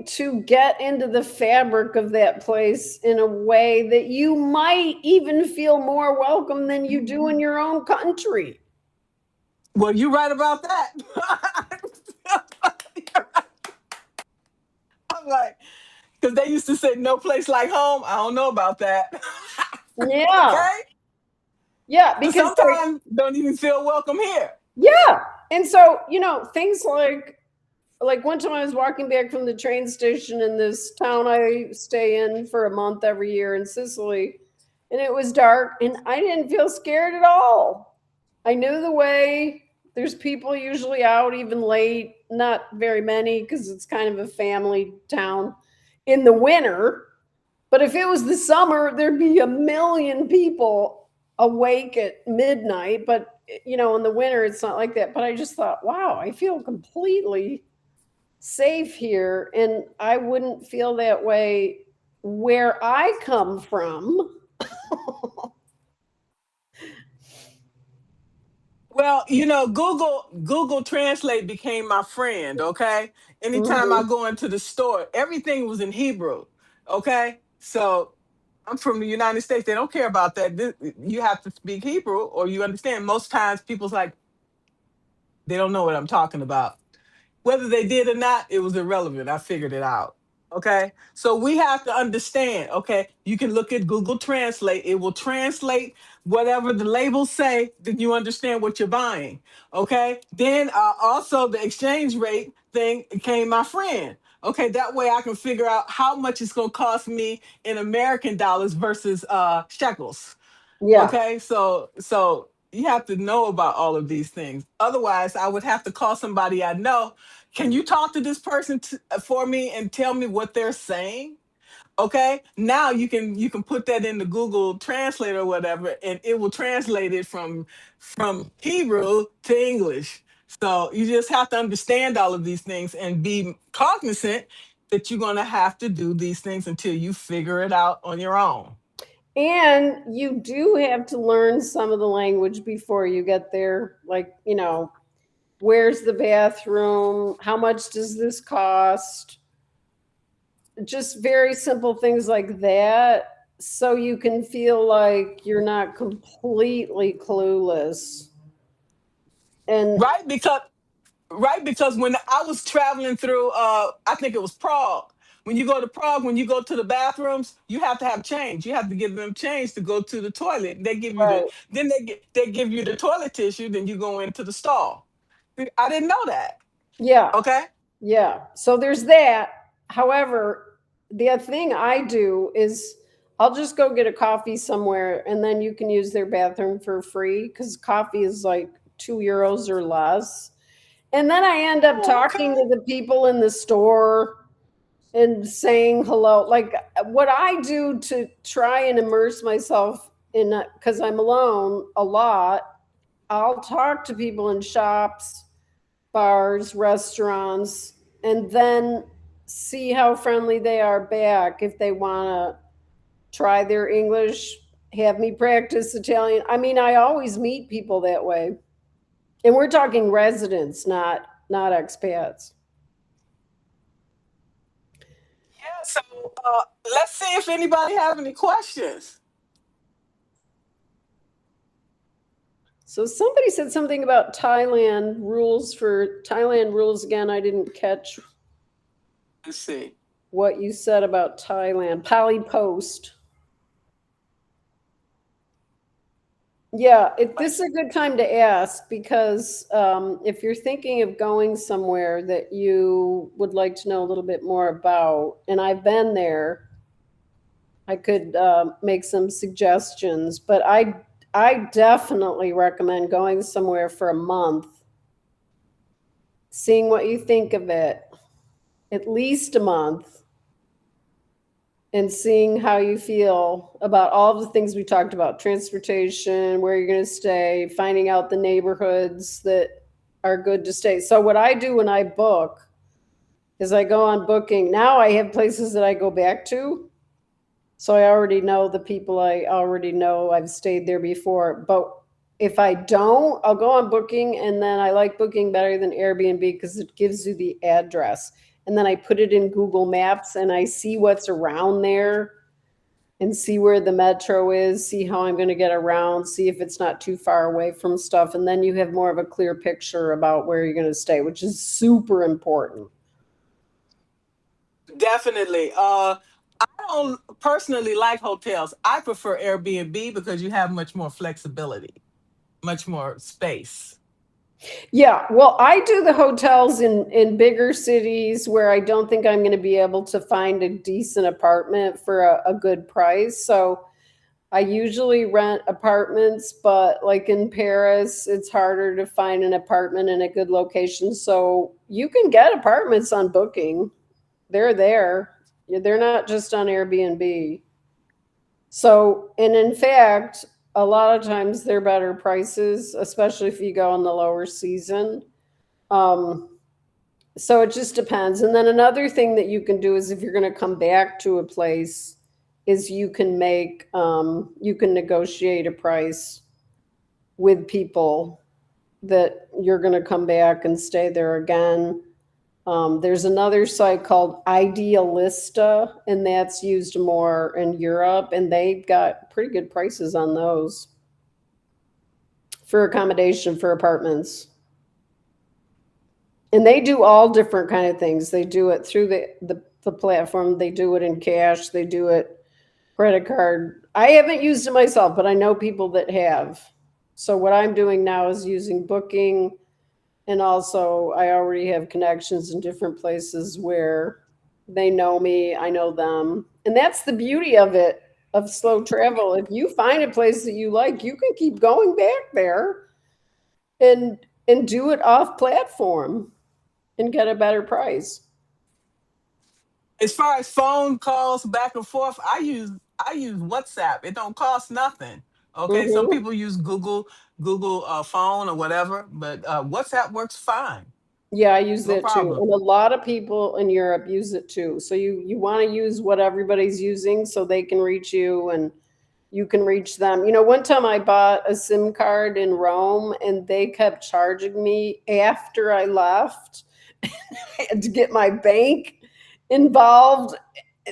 to get into the fabric of that place in a way that you might even feel more welcome than you do in your own country. Well, you're right about that. I'm like, because they used to say no place like home. I don't know about that. Yeah. Okay? Yeah, So because sometimes don't even feel welcome here. yeah. And so, things like one time I was walking back from the train station in this town I stay in for a month every year in Sicily, and it was dark, and I didn't feel scared at all. I knew the way. There's people usually out even late, not very many because it's kind of a family town in the winter. But if it was the summer, there'd be a million people awake at midnight. But, in the winter, it's not like that. But I just thought, wow, I feel completely safe here. And I wouldn't feel that way where I come from. Well, Google Translate became my friend, okay? Anytime I Mhm. go into the store, everything was in Hebrew, okay? So I'm from the United States. They don't care about that. You have to speak Hebrew or you understand. Most times people's like, they don't know what I'm talking about. Whether they did or not, it was irrelevant. I figured it out. Okay. So we have to understand. Okay. You can look at Google Translate, it will translate whatever the labels say, then you understand what you're buying. Okay. Then also the exchange rate thing became my friend. Okay. That way I can figure out how much it's going to cost me in American dollars versus shekels. Yeah. Okay, so you have to know about all of these things. Otherwise, I would have to call somebody I know. Can you talk to this person for me and tell me what they're saying? Okay, now you can put that in the Google Translate or whatever, and it will translate it from Hebrew to English. So you just have to understand all of these things and be cognizant that you're going to have to do these things until you figure it out on your own. And you do have to learn some of the language before you get there. Like, where's the bathroom? How much does this cost? Just very simple things like that. So you can feel like you're not completely clueless. And Right? Because when I was traveling through I think it was Prague. When you go to Prague, when you go to the bathrooms, you have to have change. You have to give them change to go to the toilet. They give you the right. then they give you the toilet tissue, then you go into the stall. I didn't know that. Yeah. Okay? Yeah. So there's that. However, the thing I do is I'll just go get a coffee somewhere and then you can use their bathroom for free because coffee is like €2 or less. And then I end up Oh, talking okay. to the people in the store and saying hello. Like what I do to try and immerse myself in, because I'm alone a lot, I'll talk to people in shops, bars, restaurants, and then see how friendly they are back. If they want to try their English, have me practice Italian. I mean, I always meet people that way. And we're talking residents, not expats. Yeah. So let's see if anybody have any questions. So somebody said something about Thailand rules again. I didn't catch Let's see. what you said about Thailand. Poly Post. Yeah, this is a good time to ask because if you're thinking of going somewhere that you would like to know a little bit more about, and I've been there, I could make some suggestions. But I definitely recommend going somewhere for a month, seeing what you think of it, at least a month, and seeing how you feel about all the things we talked about: transportation, where you're going to stay, finding out the neighborhoods that are good to stay. So what I do when I book is I go on Booking. Now I have places that I go back to. So I already know the people, I already know I've stayed there before. But if I don't, I'll go on Booking, and then I like Booking better than Airbnb because it gives you the address. And then I put it in Google Maps and I see what's around there and see where the metro is, see how I'm going to get around, see if it's not too far away from stuff. And then you have more of a clear picture about where you're going to stay, which is super important. Definitely. I don't personally like hotels. I prefer Airbnb because you have much more flexibility, much more space. Yeah, well, I do the hotels in bigger cities where I don't think I'm going to be able to find a decent apartment for a good price. So I usually rent apartments, but like in Paris, it's harder to find an apartment in a good location. So you can get apartments on Booking. They're there. They're not just on Airbnb. So, and in fact, a lot of times they're better prices, especially if you go in the lower season. Um, so it just depends. And then another thing that you can do is if you're going to come back to a place, is you can negotiate a price with people that you're going to come back and stay there again. There's another site called Idealista, and that's used more in Europe, and they've got pretty good prices on those for accommodation for apartments. And they do all different kind of things. They do it through the platform. They do it in cash. They do it credit card. I haven't used it myself, but I know people that have. So what I'm doing now is using Booking, and also I already have connections in different places where they know me, I know them. And that's the beauty of it, of slow travel. If you find a place that you like, you can keep going back there and do it off platform and get a better price. As far as phone calls back and forth, I use WhatsApp. It don't cost nothing. Okay, some Hmm. people use Google phone or whatever, but WhatsApp works fine. Yeah, I use No that too. problem. And a lot of people in Europe use it too. So you want to use what everybody's using so they can reach you and you can reach them. You know, one time I bought a SIM card in Rome and they kept charging me after I left. I had to get my bank involved.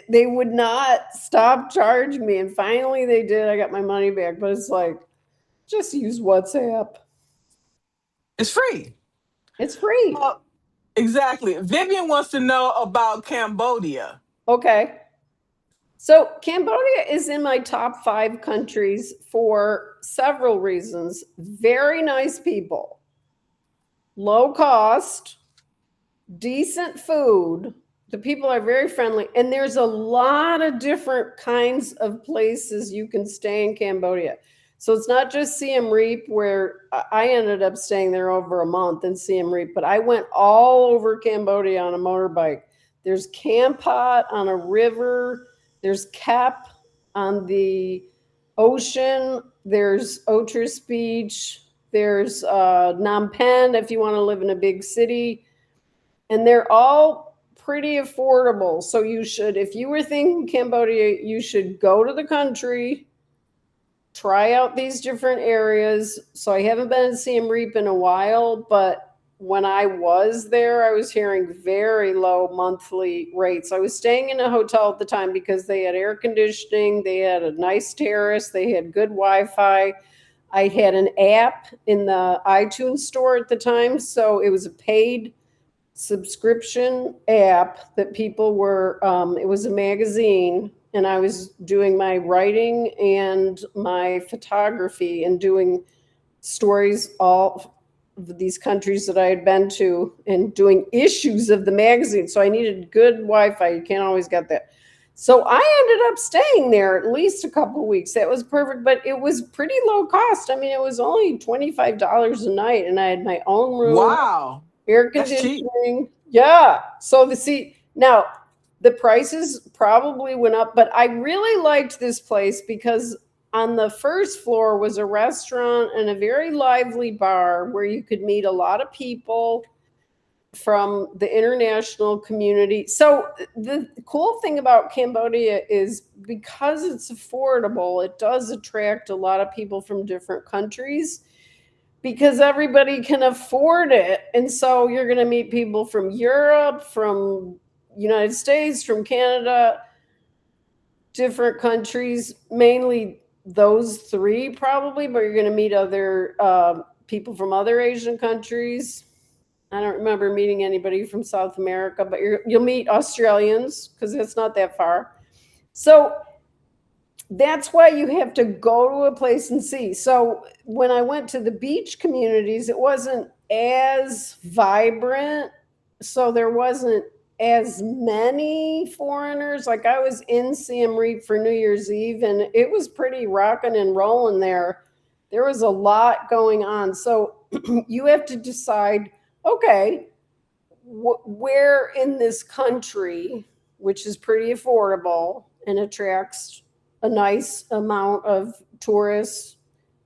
They would not stop charging me. And finally they did. I got my money back. But it's like, just use WhatsApp. It's free. It's free. Uh, exactly. Vivian wants to know about Cambodia. Okay. So Cambodia is in my top 5 countries for several reasons. Very nice people, low cost, decent food, The people are very friendly, and there's a lot of different kinds of places you can stay in Cambodia. So it's not just Siem Reap, where I ended up staying there over a month in Siem Reap, but I went all over Cambodia on a motorbike. There's Kampot on a river, there's Kep on the ocean, there's Otris Beach, there's Phnom Penh if you want to live in a big city, and they're all pretty affordable. So you should, if you were thinking Cambodia, you should go to the country, try out these different areas. So I haven't been in Siem Reap in a while, but when I was there, I was hearing very low monthly rates. I was staying in a hotel at the time because they had air conditioning, they had a nice terrace, they had good Wi-Fi. I had an app in the iTunes store at the time, so it was a paid subscription app that people were, it was a magazine, and I was doing my writing and my photography and doing stories all of these countries that I had been to and doing issues of the magazine. So I needed good Wi-Fi. You can't always get that. So I ended up staying there at least a couple of weeks. That was perfect, but it was pretty low cost. I mean, it was only $25 a night, and I had my own room. Wow. Air That's cheap. conditioning. Yeah. So now the prices probably went up, but I really liked this place because on the first floor was a restaurant and a very lively bar where you could meet a lot of people from the international community. So the cool thing about Cambodia is because it's affordable, it does attract a lot of people from different countries, because everybody can afford it. And so you're going to meet people from Europe, from United States, from Canada, different countries, mainly those three probably, but you're going to meet other people from other Asian countries. I don't remember meeting anybody from South America, but you'll meet Australians because it's not that far. So that's why you have to go to a place and see. So when I went to the beach communities, it wasn't as vibrant. So there wasn't as many foreigners. Like I was in Siem Reap for New Year's Eve, and it was pretty rocking and rolling there. There was a lot going on. So you have to decide, okay, where in this country, which is pretty affordable and attracts a nice amount of tourists,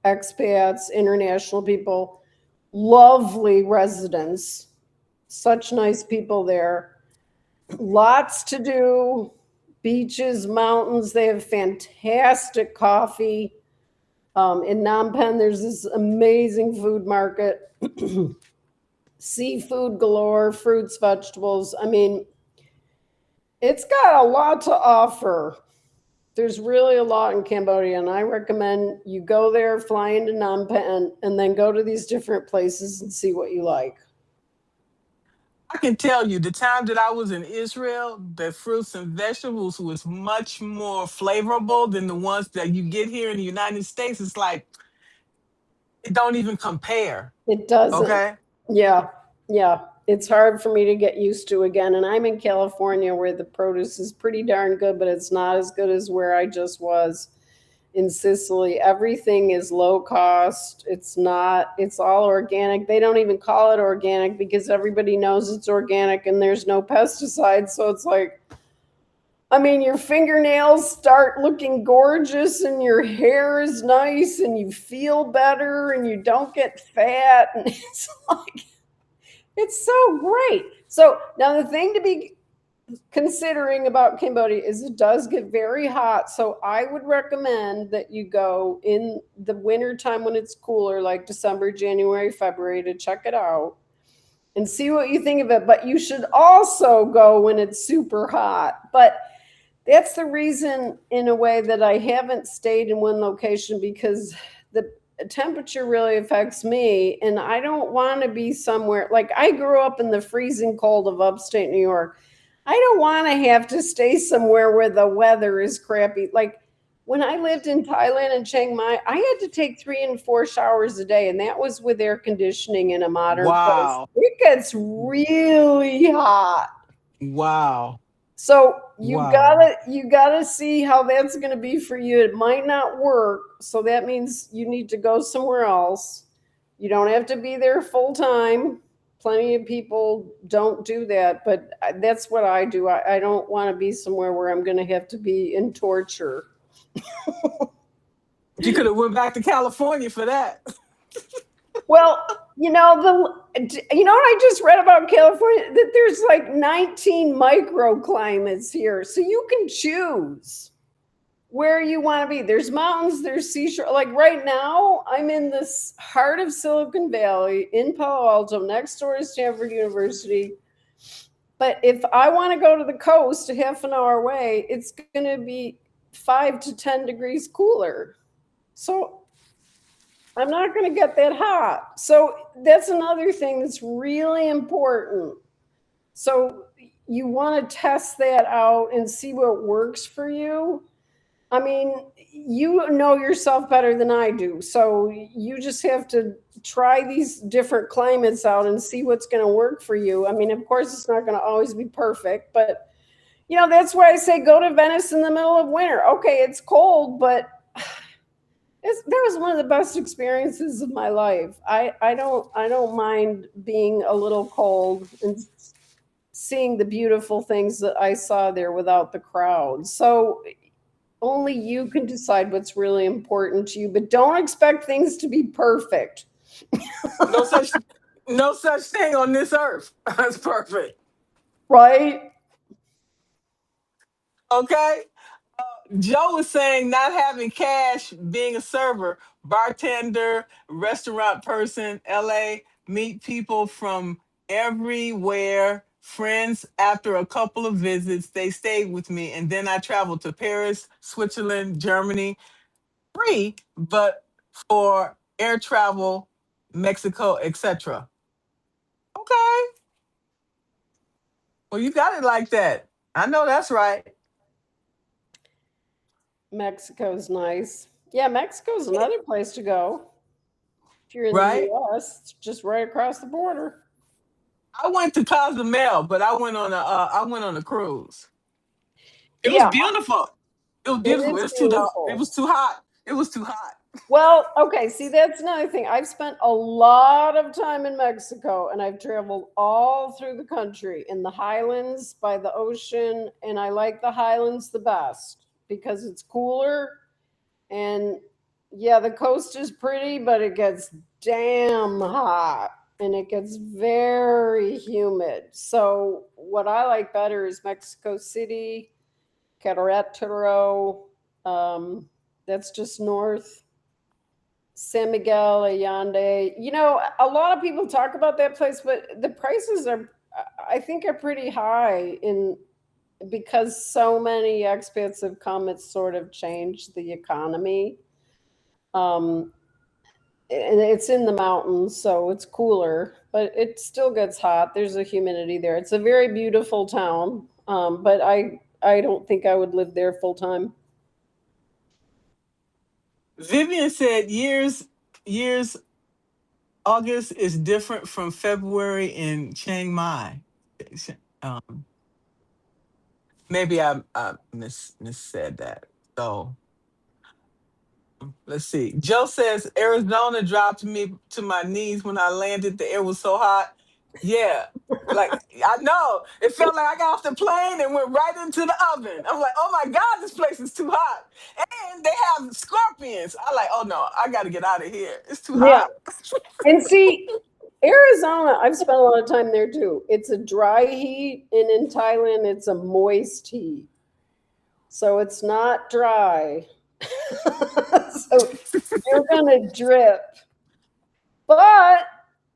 expats, international people, lovely residents, such nice people there, lots to do, beaches, mountains. They have fantastic coffee. In Phnom Penh, there's this amazing food market, seafood galore, fruits, vegetables. I mean, it's got a lot to offer. There's really a lot in Cambodia, and I recommend you go there, fly into Phnom Penh, and then go to these different places and see what you like. I can tell you the time that I was in Israel, the fruits and vegetables was much more flavorful than the ones that you get here in the United States. It's like it don't even compare. It doesn't. Okay. Yeah. It's hard for me to get used to again. And I'm in California where the produce is pretty darn good, but it's not as good as where I just was in Sicily. Everything is low cost. It's all organic. They don't even call it organic because everybody knows it's organic and there's no pesticides. So it's like, I mean, your fingernails start looking gorgeous and your hair is nice and you feel better and you don't get fat. And it's like, it's so great. So now the thing to be considering about Cambodia is it does get very hot. So I would recommend that you go in the winter time when it's cooler, like December, January, February, to check it out and see what you think of it. But you should also go when it's super hot. But that's the reason, in a way, that I haven't stayed in one location, because the temperature really affects me, and I don't want to be somewhere like I grew up in the freezing cold of upstate New York. I don't want to have to stay somewhere where the weather is crappy. Like when I lived in Thailand and Chiang Mai, I had to take 3 and 4 showers a day, and that was with air conditioning in a modern place. Wow. It gets really hot. Wow. So Wow. you gotta see how that's gonna be for you. It might not work, so that means you need to go somewhere else. You don't have to be there full time. Plenty of people don't do that, but that's what I do. I don't want to be somewhere where I'm going to have to be in torture. You could have went back to California for that. Well, you know what I just read about California, that there's like 19 microclimates here, so you can choose where you want to be. There's mountains, there's seashore. Like right now, I'm in this heart of Silicon Valley in Palo Alto, next door to Stanford University. But if I want to go to the coast a half an hour away, it's going to be 5 to 10 degrees cooler. So I'm not going to get that hot. So that's another thing that's really important. So you want to test that out and see what works for you. I mean, you know yourself better than I do. So you just have to try these different climates out and see what's going to work for you. I mean, of course, it's not going to always be perfect, but that's why I say go to Venice in the middle of winter. Okay, it's cold, but that was one of the best experiences of my life. I don't mind being a little cold and seeing the beautiful things that I saw there without the crowd. So only you can decide what's really important to you, but don't expect things to be perfect. No such no such thing on this earth. That's perfect. Right? Okay? Joe was saying not having cash, being a server, bartender, restaurant person, LA, meet people from everywhere, friends. After a couple of visits, they stayed with me. And then I traveled to Paris, Switzerland, Germany, free, but for air travel, Mexico, etc. Okay. Well, you got it like that. I know that's right. Mexico's nice. Yeah, Mexico's another place to go. If you're in the Right? US, it's just right across the border. I went to Cozumel, but I went on a cruise. It was Yeah, beautiful. It was it beautiful. is It beautiful. was too hot. It was too hot. Well, okay, see, that's another thing. I've spent a lot of time in Mexico and I've traveled all through the country in the highlands by the ocean, and I like the highlands the best because it's cooler. And yeah, the coast is pretty, but it gets damn hot and it gets very humid. So, what I like better is Mexico City, Querétaro. That's just north. San Miguel, Allende. A lot of people talk about that place, but the prices are, I think, are pretty high in because so many expats have come. It's sort of changed the economy. Um, and it's in the mountains, so it's cooler, but it still gets hot. There's a humidity there. It's a very beautiful town, but I don't think I would live there full time. Vivian said years August is different from February in Chiang Mai. Um, maybe I miss said that. So let's see. Joe says Arizona dropped me to my knees when I landed. The air was so hot. Yeah. Like I know. It felt like I got off the plane and went right into the oven. I'm like, oh my God, this place is too hot. And they have scorpions. I like, oh no, I gotta get out of here. It's too Yeah. hot. And see, Arizona, I've spent a lot of time there too. It's a dry heat, and in Thailand, it's a moist heat. So it's not dry. So you're going to drip. But,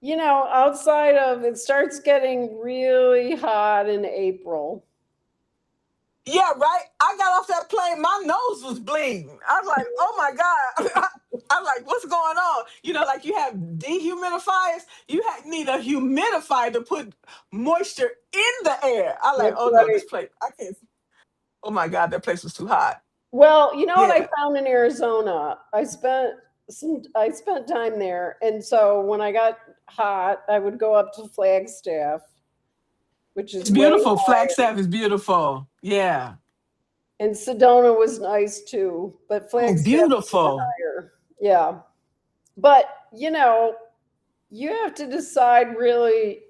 outside of it starts getting really hot in April. Yeah, right. I got off that plane. My nose was bleeding. I was like, oh my God. I'm like, what's going on? Like you have dehumidifiers. Need a humidifier to put moisture in the air. I like, That's oh no, right. this place, I can't. Oh my God, that place was too hot. Well, you know what I Yeah. found in Arizona? I spent time there, and so when I got hot, I would go up to Flagstaff, which is It's way beautiful. higher. Flagstaff is beautiful. Yeah. And Sedona was nice too, but Oh, Flagstaff is beautiful. higher. Yeah. But, you have to decide really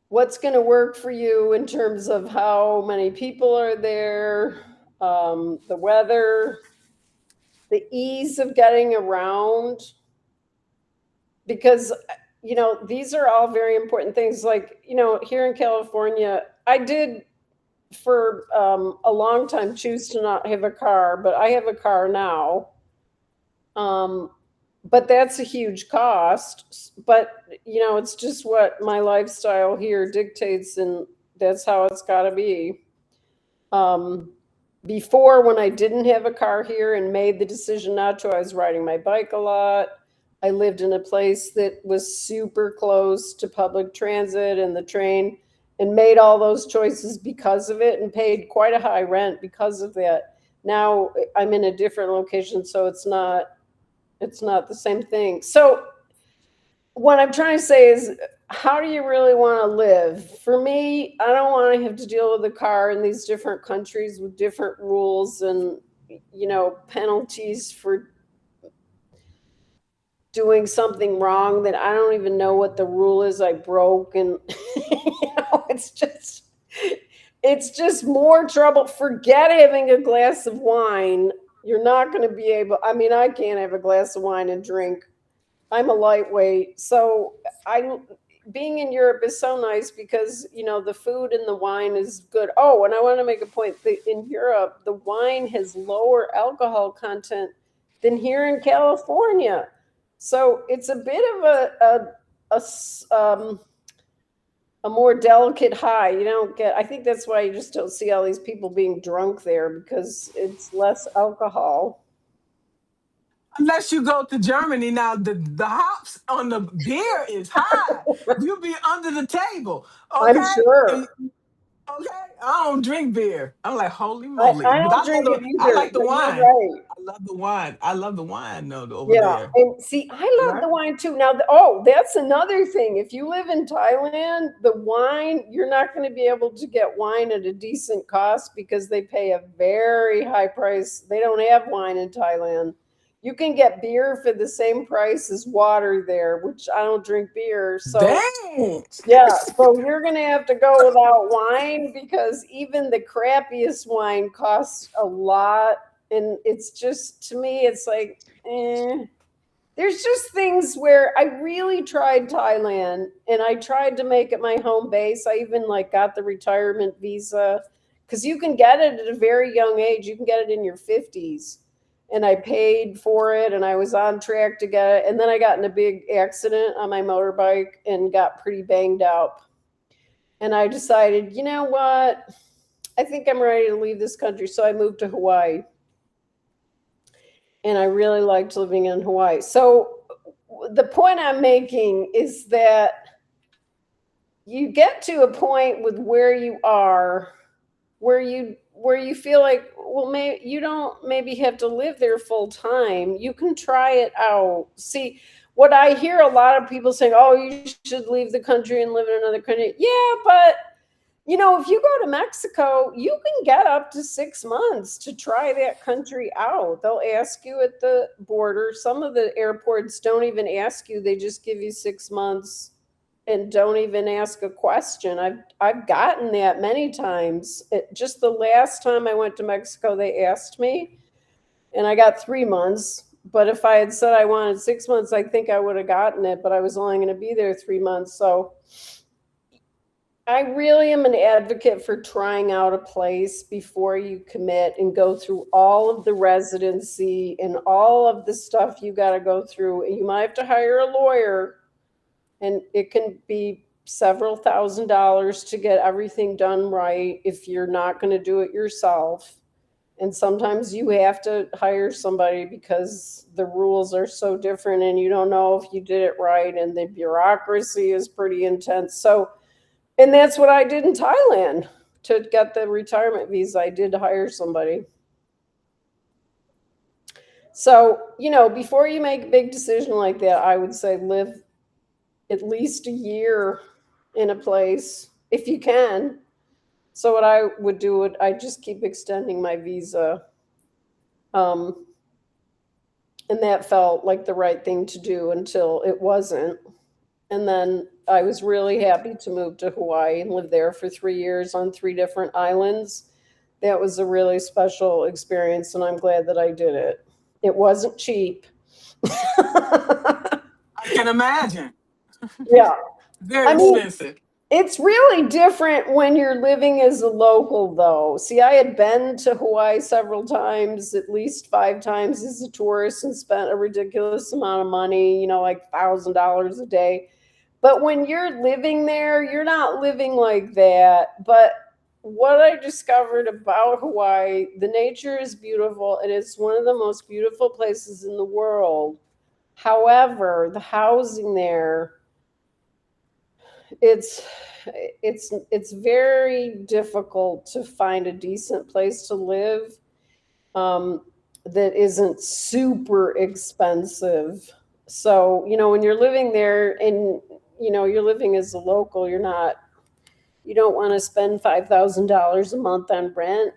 what's going to work for you in terms of how many people are there, the weather, the ease of getting around, because these are all very important things. Like, here in California, I did for a long time choose to not have a car, but I have a car now. um, but that's a huge cost. But it's just what my lifestyle here dictates, and that's how it's got to be. um, Before, when I didn't have a car here and made the decision not to, I was riding my bike a lot. I lived in a place that was super close to public transit and the train, and made all those choices because of it and paid quite a high rent because of that. Now I'm in a different location, so it's not the same thing. So what I'm trying to say is, how do you really want to live? For me, I don't want to have to deal with a car in these different countries with different rules and penalties for doing something wrong that I don't even know what the rule is I broke. And it's just more trouble. Forget having a glass of wine. You're not going to be able, I mean, I can't have a glass of wine and drink. I'm a lightweight. So I being in Europe is so nice because the food and the wine is good. Oh, and I want to make a point that in Europe the wine has lower alcohol content than here in California. So it's a bit of a more delicate high. You don't get. I think that's why you just don't see all these people being drunk there, because it's less alcohol. Unless you go to Germany now, the hops on the beer is high. You'll be under the table. I'm Okay? sure. And okay, I don't drink beer. I'm like, holy I, moly! I But don't drink it I either, like the but you're wine. right. I love the wine. I love the wine though over Yeah, there. and see, I love Okay. the wine too. Now, oh, that's another thing. If you live in Thailand, the wine, you're not going to be able to get wine at a decent cost because they pay a very high price. They don't have wine in Thailand. You can get beer for the same price as water there, which I don't drink beer. So, Dang. yeah, so you're going to have to go without wine because even the crappiest wine costs a lot. And it's just, to me, it's like, there's just things where I really tried Thailand and I tried to make it my home base. I even like got the retirement visa because you can get it at a very young age. You can get it in your 50s. And I paid for it and I was on track to get it. And then I got in a big accident on my motorbike and got pretty banged up. And I decided, you know what? I think I'm ready to leave this country. So I moved to Hawaii. And I really liked living in Hawaii. So the point I'm making is that you get to a point with where you are where you feel like, well, maybe you don't maybe have to live there full time. You can try it out. See, what I hear a lot of people saying, oh, you should leave the country and live in another country. Yeah, but if you go to Mexico, you can get up to 6 months to try that country out. They'll ask you at the border. Some of the airports don't even ask you, they just give you 6 months and don't even ask a question. I've gotten that many times. Just the last time I went to Mexico, they asked me, and I got 3 months. But if I had said I wanted 6 months, I think I would have gotten it. But I was only going to be there 3 months, so I really am an advocate for trying out a place before you commit and go through all of the residency and all of the stuff you got to go through. And you might have to hire a lawyer, and it can be several $1,000s to get everything done right if you're not going to do it yourself. And sometimes you have to hire somebody because the rules are so different and you don't know if you did it right, and the bureaucracy is pretty intense. So, and that's what I did in Thailand to get the retirement visa. I did hire somebody. So, before you make a big decision like that, I would say live at least a year in a place if you can. So what I would do would I just keep extending my visa. Um, and that felt like the right thing to do until it wasn't. And then I was really happy to move to Hawaii and live there for 3 years on 3 different islands. That was a really special experience, and I'm glad that I did it. It wasn't cheap. I can imagine. Yeah. Very I mean, expensive. it's really different when you're living as a local, though. See, I had been to Hawaii several times, at least 5 times as a tourist, and spent a ridiculous amount of money, like $1,000 a day. But when you're living there, you're not living like that. But what I discovered about Hawaii, the nature is beautiful, and it's one of the most beautiful places in the world. However, the housing there, it's it's very difficult to find a decent place to live, um, that isn't super expensive. So when you're living there and you're living as a local, you don't want to spend $5,000 a month on rent.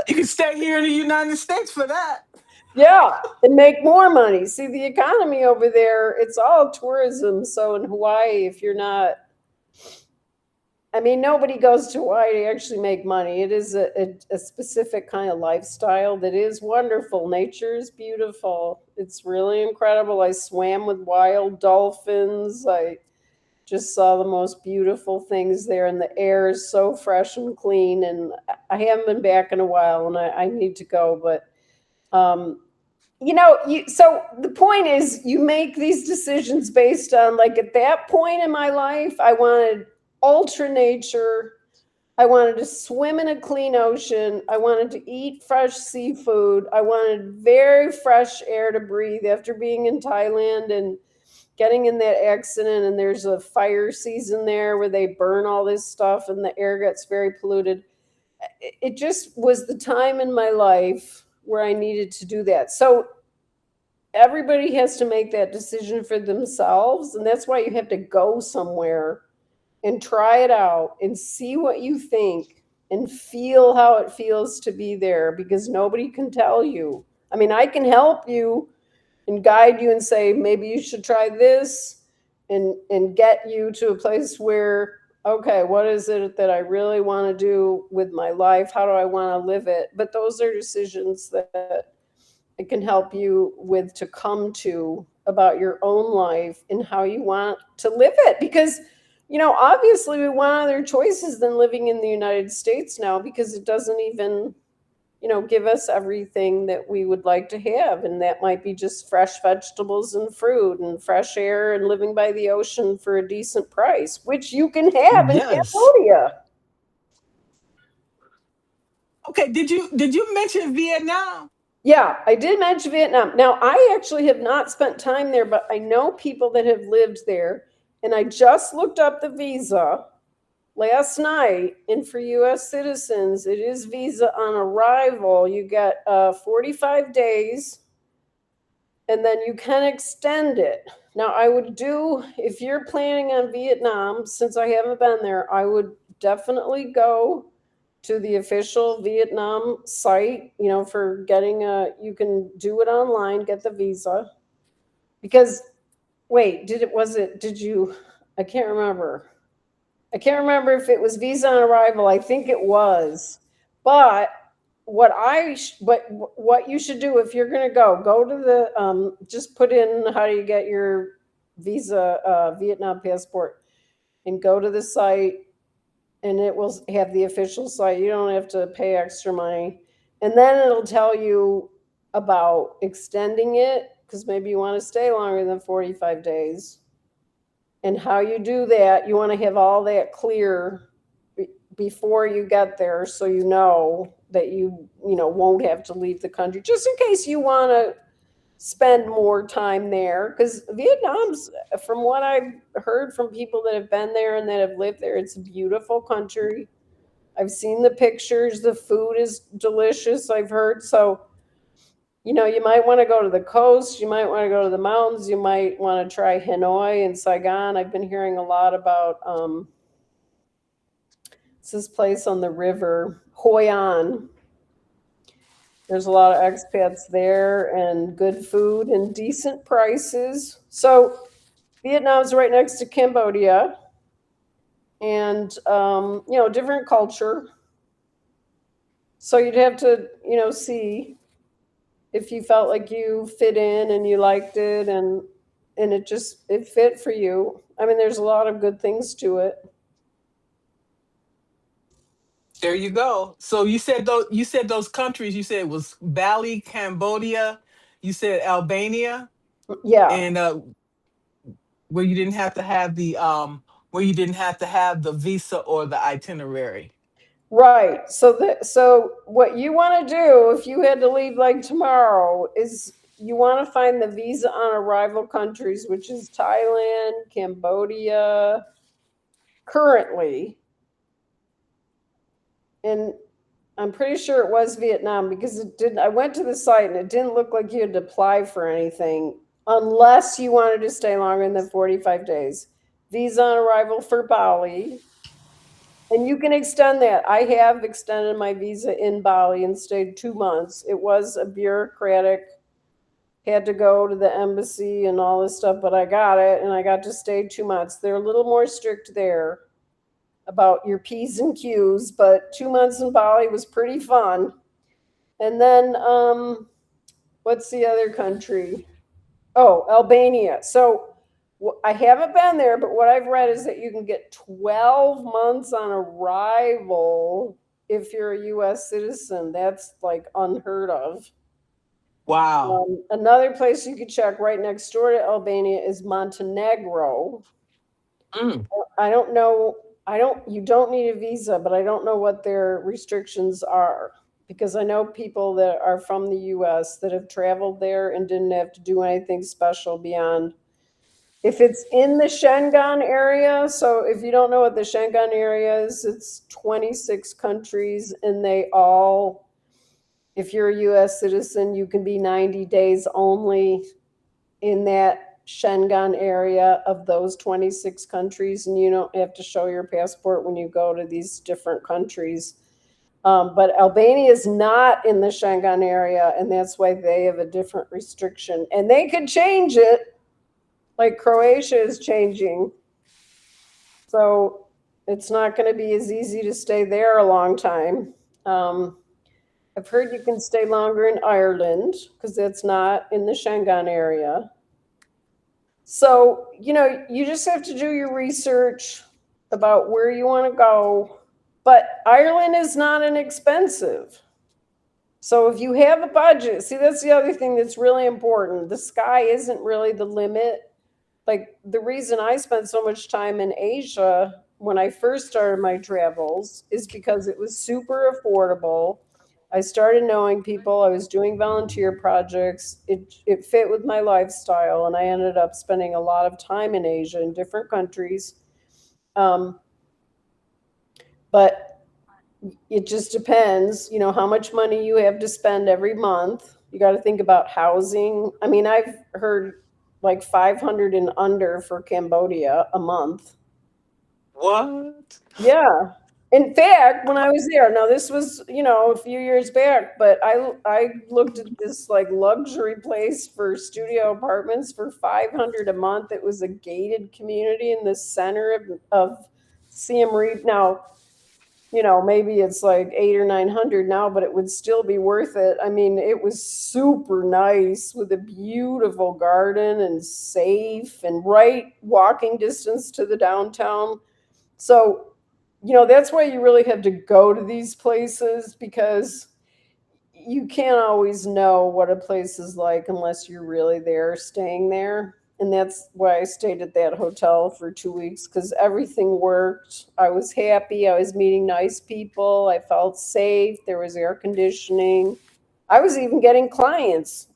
You can stay here in the United States for that. Yeah, and make more money. See, the economy over there, it's all tourism. So in Hawaii, if you're not, I mean, nobody goes to Hawaii to actually make money. It is a specific kind of lifestyle that is wonderful. Nature is beautiful. It's really incredible. I swam with wild dolphins. I just saw the most beautiful things there, and the air is so fresh and clean. And I haven't been back in a while, and I need to go. But so the point is, you make these decisions based on, like, at that point in my life, I wanted ultra nature. I wanted to swim in a clean ocean. I wanted to eat fresh seafood. I wanted very fresh air to breathe after being in Thailand and getting in that accident. And there's a fire season there where they burn all this stuff and the air gets very polluted. It just was the time in my life where I needed to do that. So everybody has to make that decision for themselves. And that's why you have to go somewhere and try it out and see what you think and feel how it feels to be there, because nobody can tell you. I mean, I can help you and guide you and say, maybe you should try this, and get you to a place where, okay, what is it that I really want to do with my life? How do I want to live it? But those are decisions that it can help you with, to come to, about your own life and how you want to live it. Because obviously we want other choices than living in the United States now, because it doesn't even, give us everything that we would like to have. And that might be just fresh vegetables and fruit and fresh air and living by the ocean for a decent price, which you can have in Yes. Cambodia. Okay. Did you mention Vietnam? Yeah, I did mention Vietnam. Now, I actually have not spent time there, but I know people that have lived there. And I just looked up the visa last night. And for US citizens, it is visa on arrival. You get 45 days, and then you can extend it. Now, I would do, if you're planning on Vietnam, since I haven't been there, I would definitely go to the official Vietnam site, for getting you can do it online, get the visa. Because, wait, did you, I can't remember. I can't remember if it was visa on arrival. I think it was. But what you should do if you're going to go to the, just put in, how do you get your visa, Vietnam passport, and go to the site, and it will have the official site. You don't have to pay extra money. And then it'll tell you about extending it, because maybe you want to stay longer than 45 days. And how you do that, you want to have all that clear before you get there, so you know that you won't have to leave the country, just in case you want to spend more time there. Because Vietnam's, from what I've heard from people that have been there and that have lived there, it's a beautiful country. I've seen the pictures. The food is delicious, I've heard. So You might want to go to the coast, you might want to go to the mountains, you might want to try Hanoi and Saigon. I've been hearing a lot about it's this place on the river, Hoi An. There's a lot of expats there and good food and decent prices. So Vietnam's right next to Cambodia and, different culture. So you'd have to, see if you felt like you fit in and you liked it and it fit for you. I mean, there's a lot of good things to it. There you go. So you said those countries. You said it was Bali, Cambodia. You said Albania, Yeah. and where you didn't have to have the visa or the itinerary. Right. So what you want to do if you had to leave like tomorrow is you want to find the visa on arrival countries, which is Thailand, Cambodia currently, and I'm pretty sure it was Vietnam because it didn't. I went to the site and it didn't look like you had to apply for anything unless you wanted to stay longer than 45 days. Visa on arrival for Bali. And you can extend that. I have extended my visa in Bali and stayed 2 months. It was a bureaucratic, had to go to the embassy and all this stuff, but I got it and I got to stay 2 months. They're a little more strict there about your P's and Q's, but 2 months in Bali was pretty fun. And then, what's the other country? Oh, Albania. So I haven't been there, but what I've read is that you can get 12 months on arrival if you're a US citizen. That's like unheard of. Wow. Another place you could check right next door to Albania is Montenegro. Mm. I don't know. You don't need a visa, but I don't know what their restrictions are because I know people that are from the US that have traveled there and didn't have to do anything special beyond if it's in the Schengen area. So if you don't know what the Schengen area is, it's 26 countries and they all, if you're a US citizen, you can be 90 days only in that Schengen area of those 26 countries, and you don't have to show your passport when you go to these different countries. But Albania is not in the Schengen area, and that's why they have a different restriction. And they could change it, like Croatia is changing. So it's not going to be as easy to stay there a long time. I've heard you can stay longer in Ireland because that's not in the Schengen area. So, you just have to do your research about where you want to go. But Ireland is not inexpensive. So if you have a budget, see, that's the other thing that's really important. The sky isn't really the limit. Like the reason I spent so much time in Asia when I first started my travels is because it was super affordable. I started knowing people. I was doing volunteer projects. It fit with my lifestyle, and I ended up spending a lot of time in Asia in different countries. Um, but it just depends, how much money you have to spend every month. You got to think about housing. I mean, I've heard like 500 and under for Cambodia a month. What? Yeah. In fact, when I was there, now this was, a few years back, but I looked at this like luxury place for studio apartments for 500 a month. It was a gated community in the center of Siem Reap. Now, maybe it's like 800 or 900 now, but it would still be worth it. I mean, it was super nice with a beautiful garden and safe and right walking distance to the downtown. So, that's why you really have to go to these places because you can't always know what a place is like unless you're really there staying there. And that's why I stayed at that hotel for 2 weeks because everything worked. I was happy. I was meeting nice people. I felt safe. There was air conditioning. I was even getting clients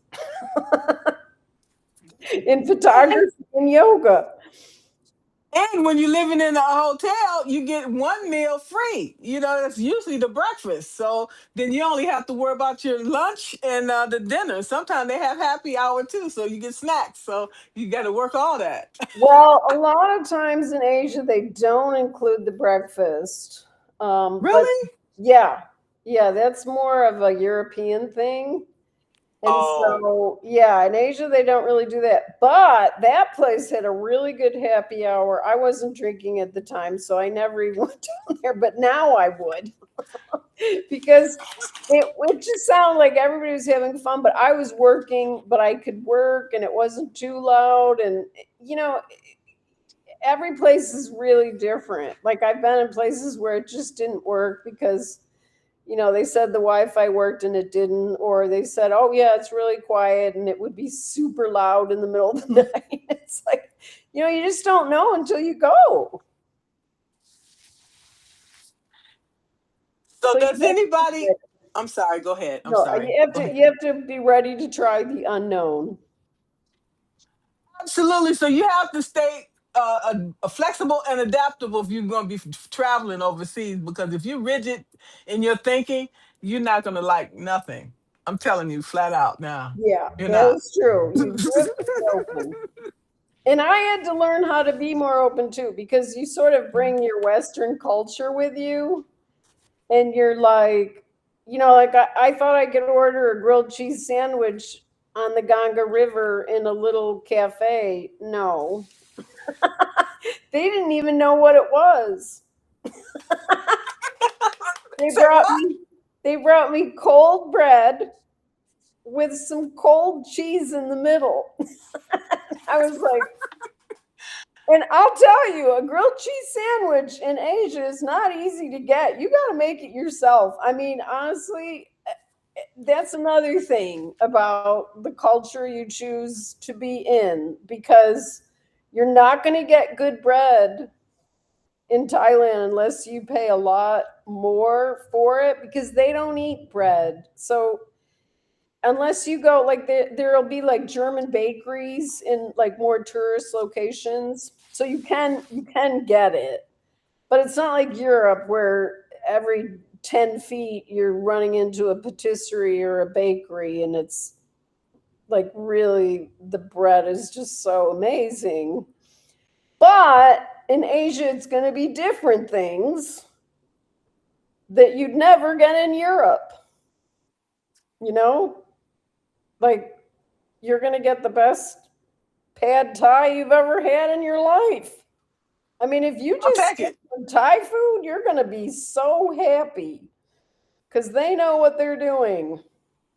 in photography and yoga. And when you're living in a hotel, you get one meal free. That's usually the breakfast. So then you only have to worry about your lunch and the dinner. Sometimes they have happy hour too, so you get snacks. So you got to work all that. Well, a lot of times in Asia, they don't include the breakfast. But Really? yeah, yeah, that's more of a European thing. And Oh, so, yeah, in Asia, they don't really do that. But that place had a really good happy hour. I wasn't drinking at the time, so I never even went down there, but now I would because it just sounded like everybody was having fun, but I was working, but I could work and it wasn't too loud. And, you know, every place is really different. Like I've been in places where it just didn't work because they said the Wi-Fi worked and it didn't, or they said, "Oh yeah, it's really quiet," and it would be super loud in the middle of the night. It's like, you just don't know until you go. so So you does have to be anybody? ready. I'm sorry. Go ahead. I'm No, sorry. Go ahead. you have to be ready to try the unknown. Absolutely. So you have to stay flexible and adaptable if you're going to be traveling overseas. Because if you're rigid in your thinking, you're not going to like nothing. I'm telling you, flat out. Now, Yeah, you're that not. is true. You do have to be open. And I had to learn how to be more open too, because you sort of bring your Western culture with you and you're like, like I thought I could order a grilled cheese sandwich on the Ganga River in a little cafe. No, they didn't even know what it was. They Say brought what? me, they brought me cold bread with some cold cheese in the middle. I was like, and I'll tell you, a grilled cheese sandwich in Asia is not easy to get. You got to make it yourself. I mean, honestly, that's another thing about the culture you choose to be in because you're not going to get good bread in Thailand unless you pay a lot more for it because they don't eat bread. So unless you go like there'll be like German bakeries in like more tourist locations, so you can get it, but it's not like Europe where every 10 feet you're running into a patisserie or a bakery and it's like really the bread is just so amazing. But in Asia, it's going to be different things that you'd never get in Europe, you know? Like you're going to get the best pad thai you've ever had in your life. I mean, if you I'll just take stick it. with Thai food, you're going to be so happy because they know what they're doing.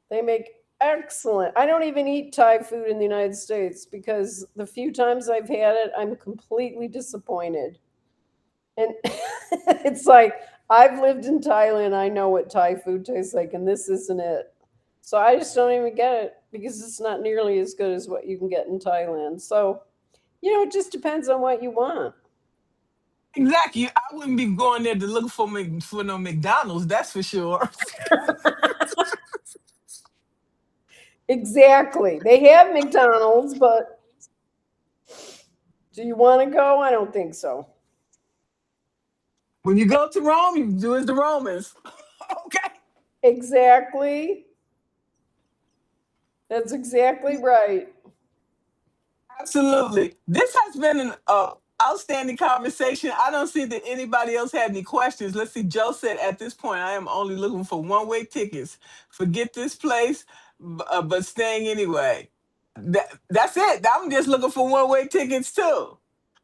They make excellent. I don't even eat Thai food in the United States because the few times I've had it, I'm completely disappointed. And it's like, I've lived in Thailand. I know what Thai food tastes like, and this isn't it. So I just don't even get it because it's not nearly as good as what you can get in Thailand. So, it just depends on what you want. Exactly. I wouldn't be going there to look for no McDonald's. That's for sure. Exactly. They have McDonald's, but do you want to go? I don't think so. When you go to Rome, you do as the Romans. Okay. Exactly. That's exactly right. Absolutely. This has been an outstanding conversation. I don't see that anybody else had any questions. Let's see. Joe said, at this point, I am only looking for one-way tickets. Forget this place, but staying anyway. That's it. I'm just looking for one-way tickets too.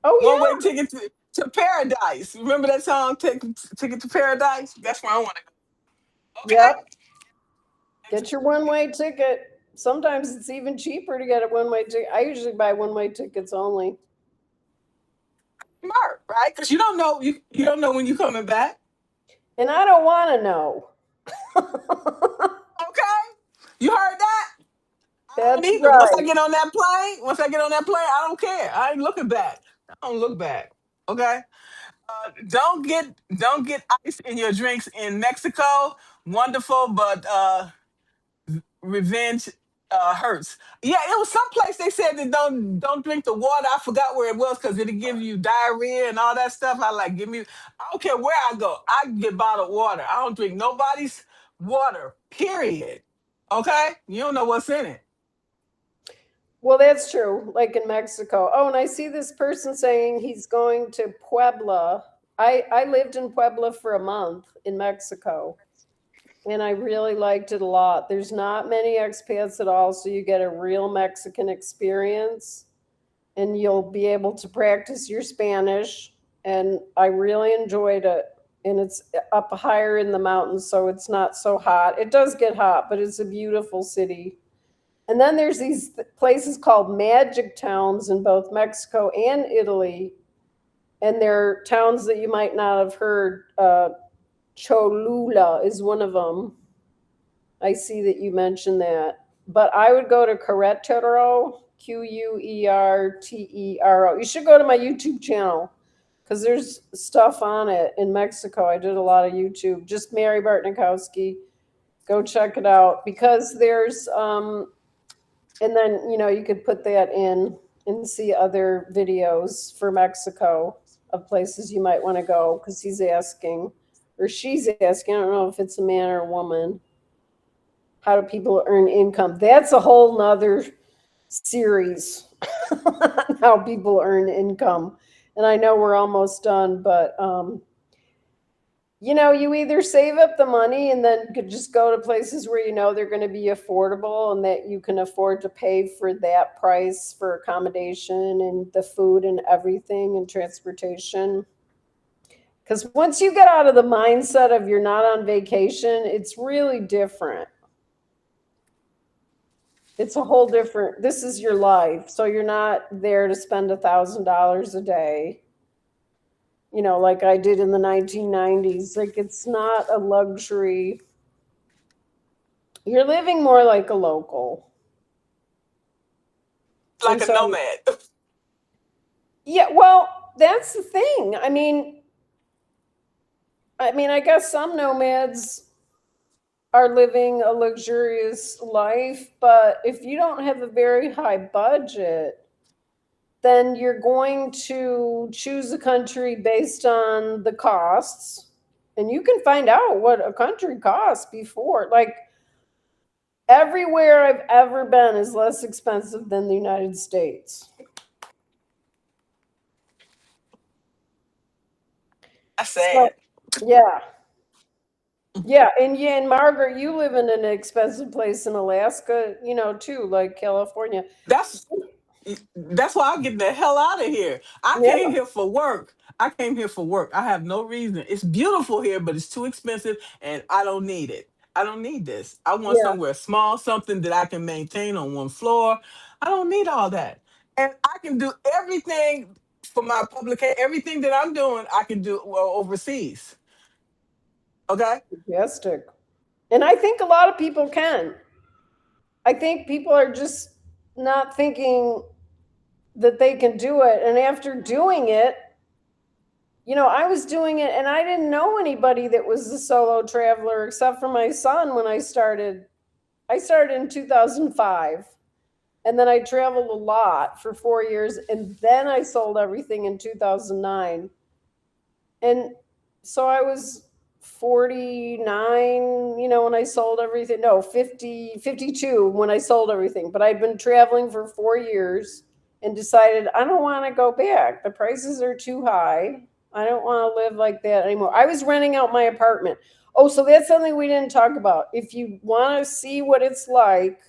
One-way Oh, tickets to paradise. Remember that song, Ticket to Paradise? That's where I want to go. yeah. Okay. Yep. Get your one-way ticket. Sometimes it's even cheaper to get a one-way ticket. I usually buy one-way tickets only. Smart, right? Because you don't know when you're coming back. And I don't want to know. Okay. You heard that? I don't That's either. right. Once I get on that plane, I don't care. I ain't looking back. I don't look back. Okay. Don't get ice in your drinks in Mexico. Wonderful, but revenge. hurts. Yeah, it was someplace they said that don't drink the water. I forgot where it was because it'll give you diarrhea and all that stuff. I like give me. I don't care where I go. I can get bottled water. I don't drink nobody's water. Period. Okay, you don't know what's in it. Well, that's true. Like in Mexico. Oh, and I see this person saying he's going to Puebla. I lived in Puebla for a month in Mexico, and I really liked it a lot. There's not many expats at all, so you get a real Mexican experience, and you'll be able to practice your Spanish. And I really enjoyed it. And it's up higher in the mountains, so it's not so hot. It does get hot, but it's a beautiful city. And then there's these places called magic towns in both Mexico and Italy. And they're towns that you might not have heard. Cholula is one of them. I see that you mentioned that. But I would go to Querétaro, Queertero. You should go to my YouTube channel because there's stuff on it in Mexico. I did a lot of YouTube. Just Mary Bartnikowski. Go check it out because there's and then you could put that in and see other videos for Mexico of places you might want to go because he's asking or she's asking. I don't know if it's a man or a woman. How do people earn income? That's a whole nother series on how people earn income. And I know we're almost done, but you either save up the money and then could just go to places where they're going to be affordable and that you can afford to pay for that price for accommodation and the food and everything and transportation. Because once you get out of the mindset of you're not on vacation, it's really different. It's a whole different, this is your life. So you're not there to spend $1,000 a day, like I did in the 1990s. Like it's not a luxury. You're living more like a local. Like a nomad. Yeah, well, that's the thing. I mean, I guess some nomads are living a luxurious life, but if you don't have a very high budget, then you're going to choose a country based on the costs. And you can find out what a country costs before. Like everywhere I've ever been is less expensive than the United States. I said. So, yeah. Yeah, and Margaret, you live in an expensive place in Alaska, too, like California. That's why I'm getting the hell out of here. I Yeah. came here for work. I came here for work. I have no reason. It's beautiful here, but it's too expensive and I don't need it. I don't need this. I want Yeah. somewhere small, something that I can maintain on one floor. I don't need all that. And I can do everything for my publication, everything that I'm doing, I can do overseas. Okay? Fantastic. And I think a lot of people can. I think people are just not thinking that they can do it. And after doing it, I was doing it and I didn't know anybody that was a solo traveler except for my son when I started. I started in 2005. And then I traveled a lot for 4 years. And then I sold everything in 2009. And so I was 49, when I sold everything. No, 50, 52 when I sold everything. But I'd been traveling for 4 years and decided I don't want to go back. The prices are too high. I don't want to live like that anymore. I was renting out my apartment. Oh, so that's something we didn't talk about. If you want to see what it's like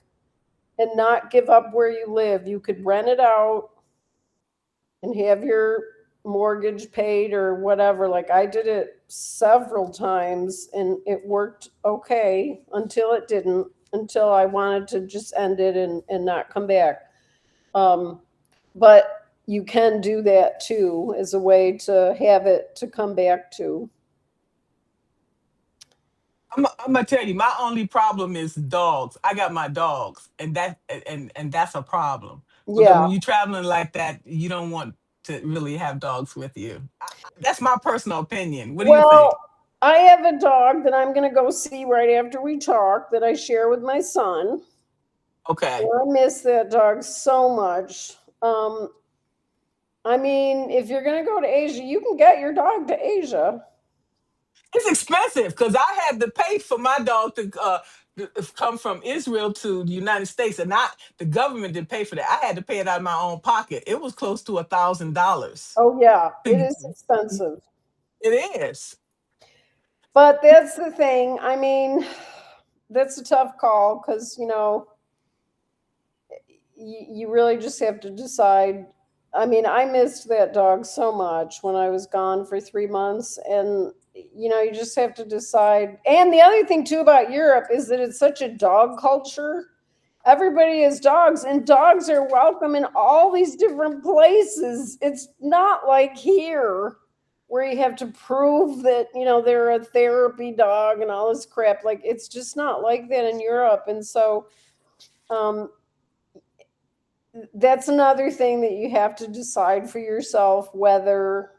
and not give up where you live, you could rent it out and have your mortgage paid or whatever. Like I did it several times and it worked okay until it didn't, until I wanted to just end it and not come back. But you can do that too as a way to have it to come back to. I'm gonna tell you, my only problem is dogs. I got my dogs, and that's a problem because Yeah. when you're traveling like that, you don't want to really have dogs with you. That's my personal opinion. What do you Well, think? I have a dog that I'm going to go see right after we talk that I share with my son. Okay. I miss that dog so much. Um, I mean, if you're going to go to Asia, you can get your dog to Asia. It's expensive because I had to pay for my dog to come from Israel to the United States, and not the government didn't pay for that. I had to pay it out of my own pocket. It was close to $1,000. Oh, yeah, it It is expensive. is. But that's the thing. I mean, that's a tough call because, you really just have to decide. I mean, I missed that dog so much when I was gone for 3 months. And, you just have to decide. And the other thing, too, about Europe is that it's such a dog culture. Everybody has dogs, and dogs are welcome in all these different places. It's not like here where you have to prove that, they're a therapy dog and all this crap. Like, it's just not like that in Europe. And so, um, that's another thing that you have to decide for yourself whether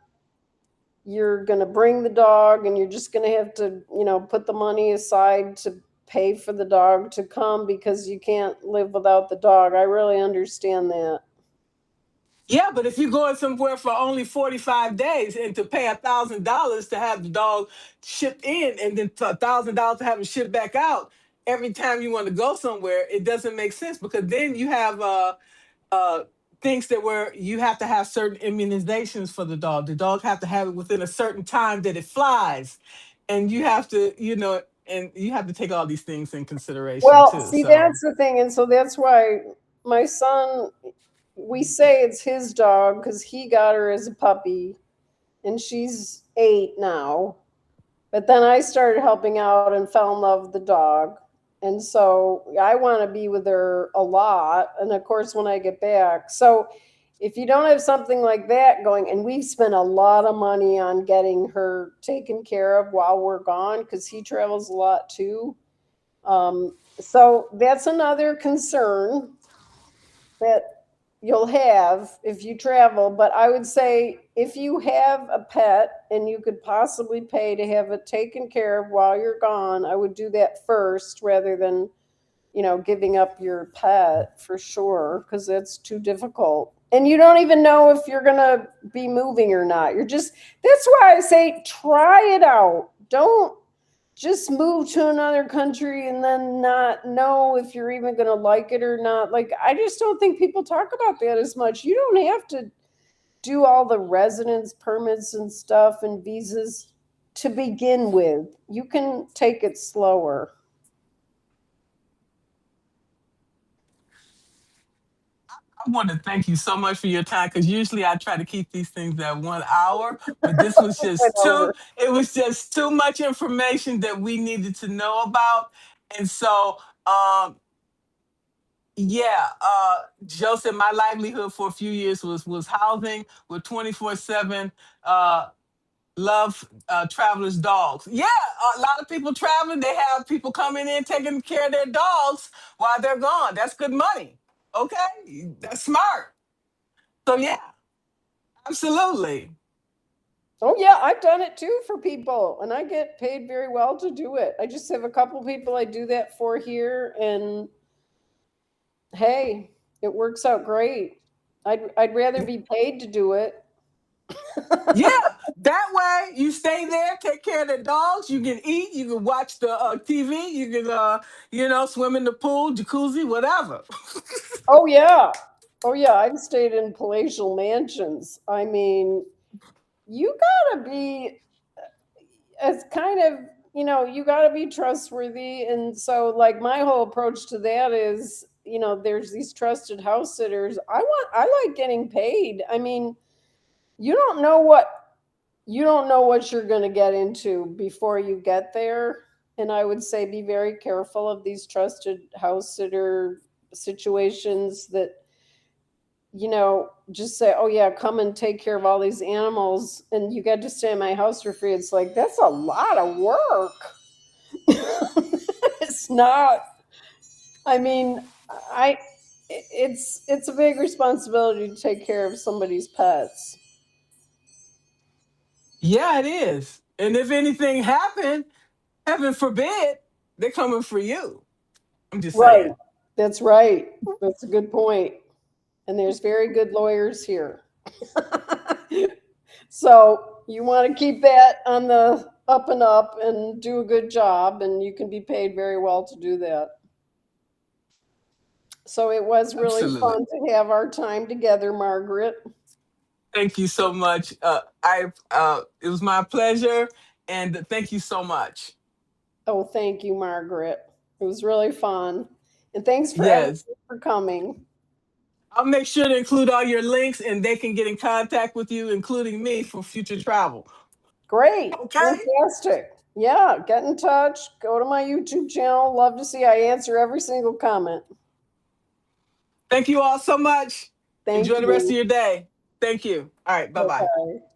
you're going to bring the dog and you're just going to have to, put the money aside to pay for the dog to come because you can't live without the dog. I really understand that. Yeah, but if you're going somewhere for only 45 days and to pay $1,000 to have the dog shipped in and then $1,000 to have it shipped back out every time you want to go somewhere, it doesn't make sense because then you have uh, things that where you have to have certain immunizations for the dog. The dog have to have it within a certain time that it flies, and you have to, and you have to take all these things in consideration Well, too. see, So that's the thing. And so that's why my son, we say it's his dog because he got her as a puppy and she's 8 now. But then I started helping out and fell in love with the dog. And so I want to be with her a lot. And of course, when I get back. So if you don't have something like that going, and we've spent a lot of money on getting her taken care of while we're gone because he travels a lot too. So that's another concern that you'll have if you travel. But I would say if you have a pet and you could possibly pay to have it taken care of while you're gone, I would do that first rather than, giving up your pet for sure, because that's too difficult. And you don't even know if you're going to be moving or not. That's why I say try it out. Don't just move to another country and then not know if you're even going to like it or not. Like, I just don't think people talk about that as much. You don't have to do all the residence permits and stuff and visas to begin with. You can take it slower. I want to thank you so much for your time because usually I try to keep these things at 1 hour, but this was Went just too, over. it was just too much information that we needed to know about. And so, yeah, Joseph, my livelihood for a few years was housing with 24/7 love travelers' dogs. Yeah, a lot of people traveling, they have people coming in taking care of their dogs while they're gone. That's good money. Okay, that's smart. So yeah, absolutely. Oh yeah, I've done it too for people, and I get paid very well to do it. I just have a couple people I do that for here, and hey, it works out great. I'd rather be paid to do it. Yeah, that way you stay there, take care of the dogs. You can eat, you can watch the TV, you can, swim in the pool, jacuzzi, whatever. Oh yeah. Oh yeah, I've stayed in palatial mansions. I mean, you gotta be as kind of, you gotta be trustworthy. And so like my whole approach to that is, there's these trusted house sitters. I like getting paid. I mean, you don't know what you're going to get into before you get there. And I would say be very careful of these trusted house sitter situations that, just say, oh, yeah, come and take care of all these animals. And you get to stay in my house for free. It's like, that's a lot of work. It's not, I mean, I, it's a big responsibility to take care of somebody's pets. Yeah, it is. And if anything happened, heaven forbid, they're coming for you. I'm just Right. saying. That's right. That's a good point. And there's very good lawyers here. So you want to keep that on the up and up and do a good job, and you can be paid very well to do that. So it was really Absolutely. fun to have our time together, Margaret. Thank you so much. It was my pleasure, and thank you so much. Oh, thank you, Margaret. It was really fun. And thanks for everyone Yes, for coming. I'll make sure to include all your links, and they can get in contact with you, including me, for future travel. Great. Okay. Fantastic. Yeah, get in touch. Go to my YouTube channel. Love to see I answer every single comment. Thank you all so much. Thank Enjoy the rest of you. your day. Thank you. All right. Bye bye. Bye-bye.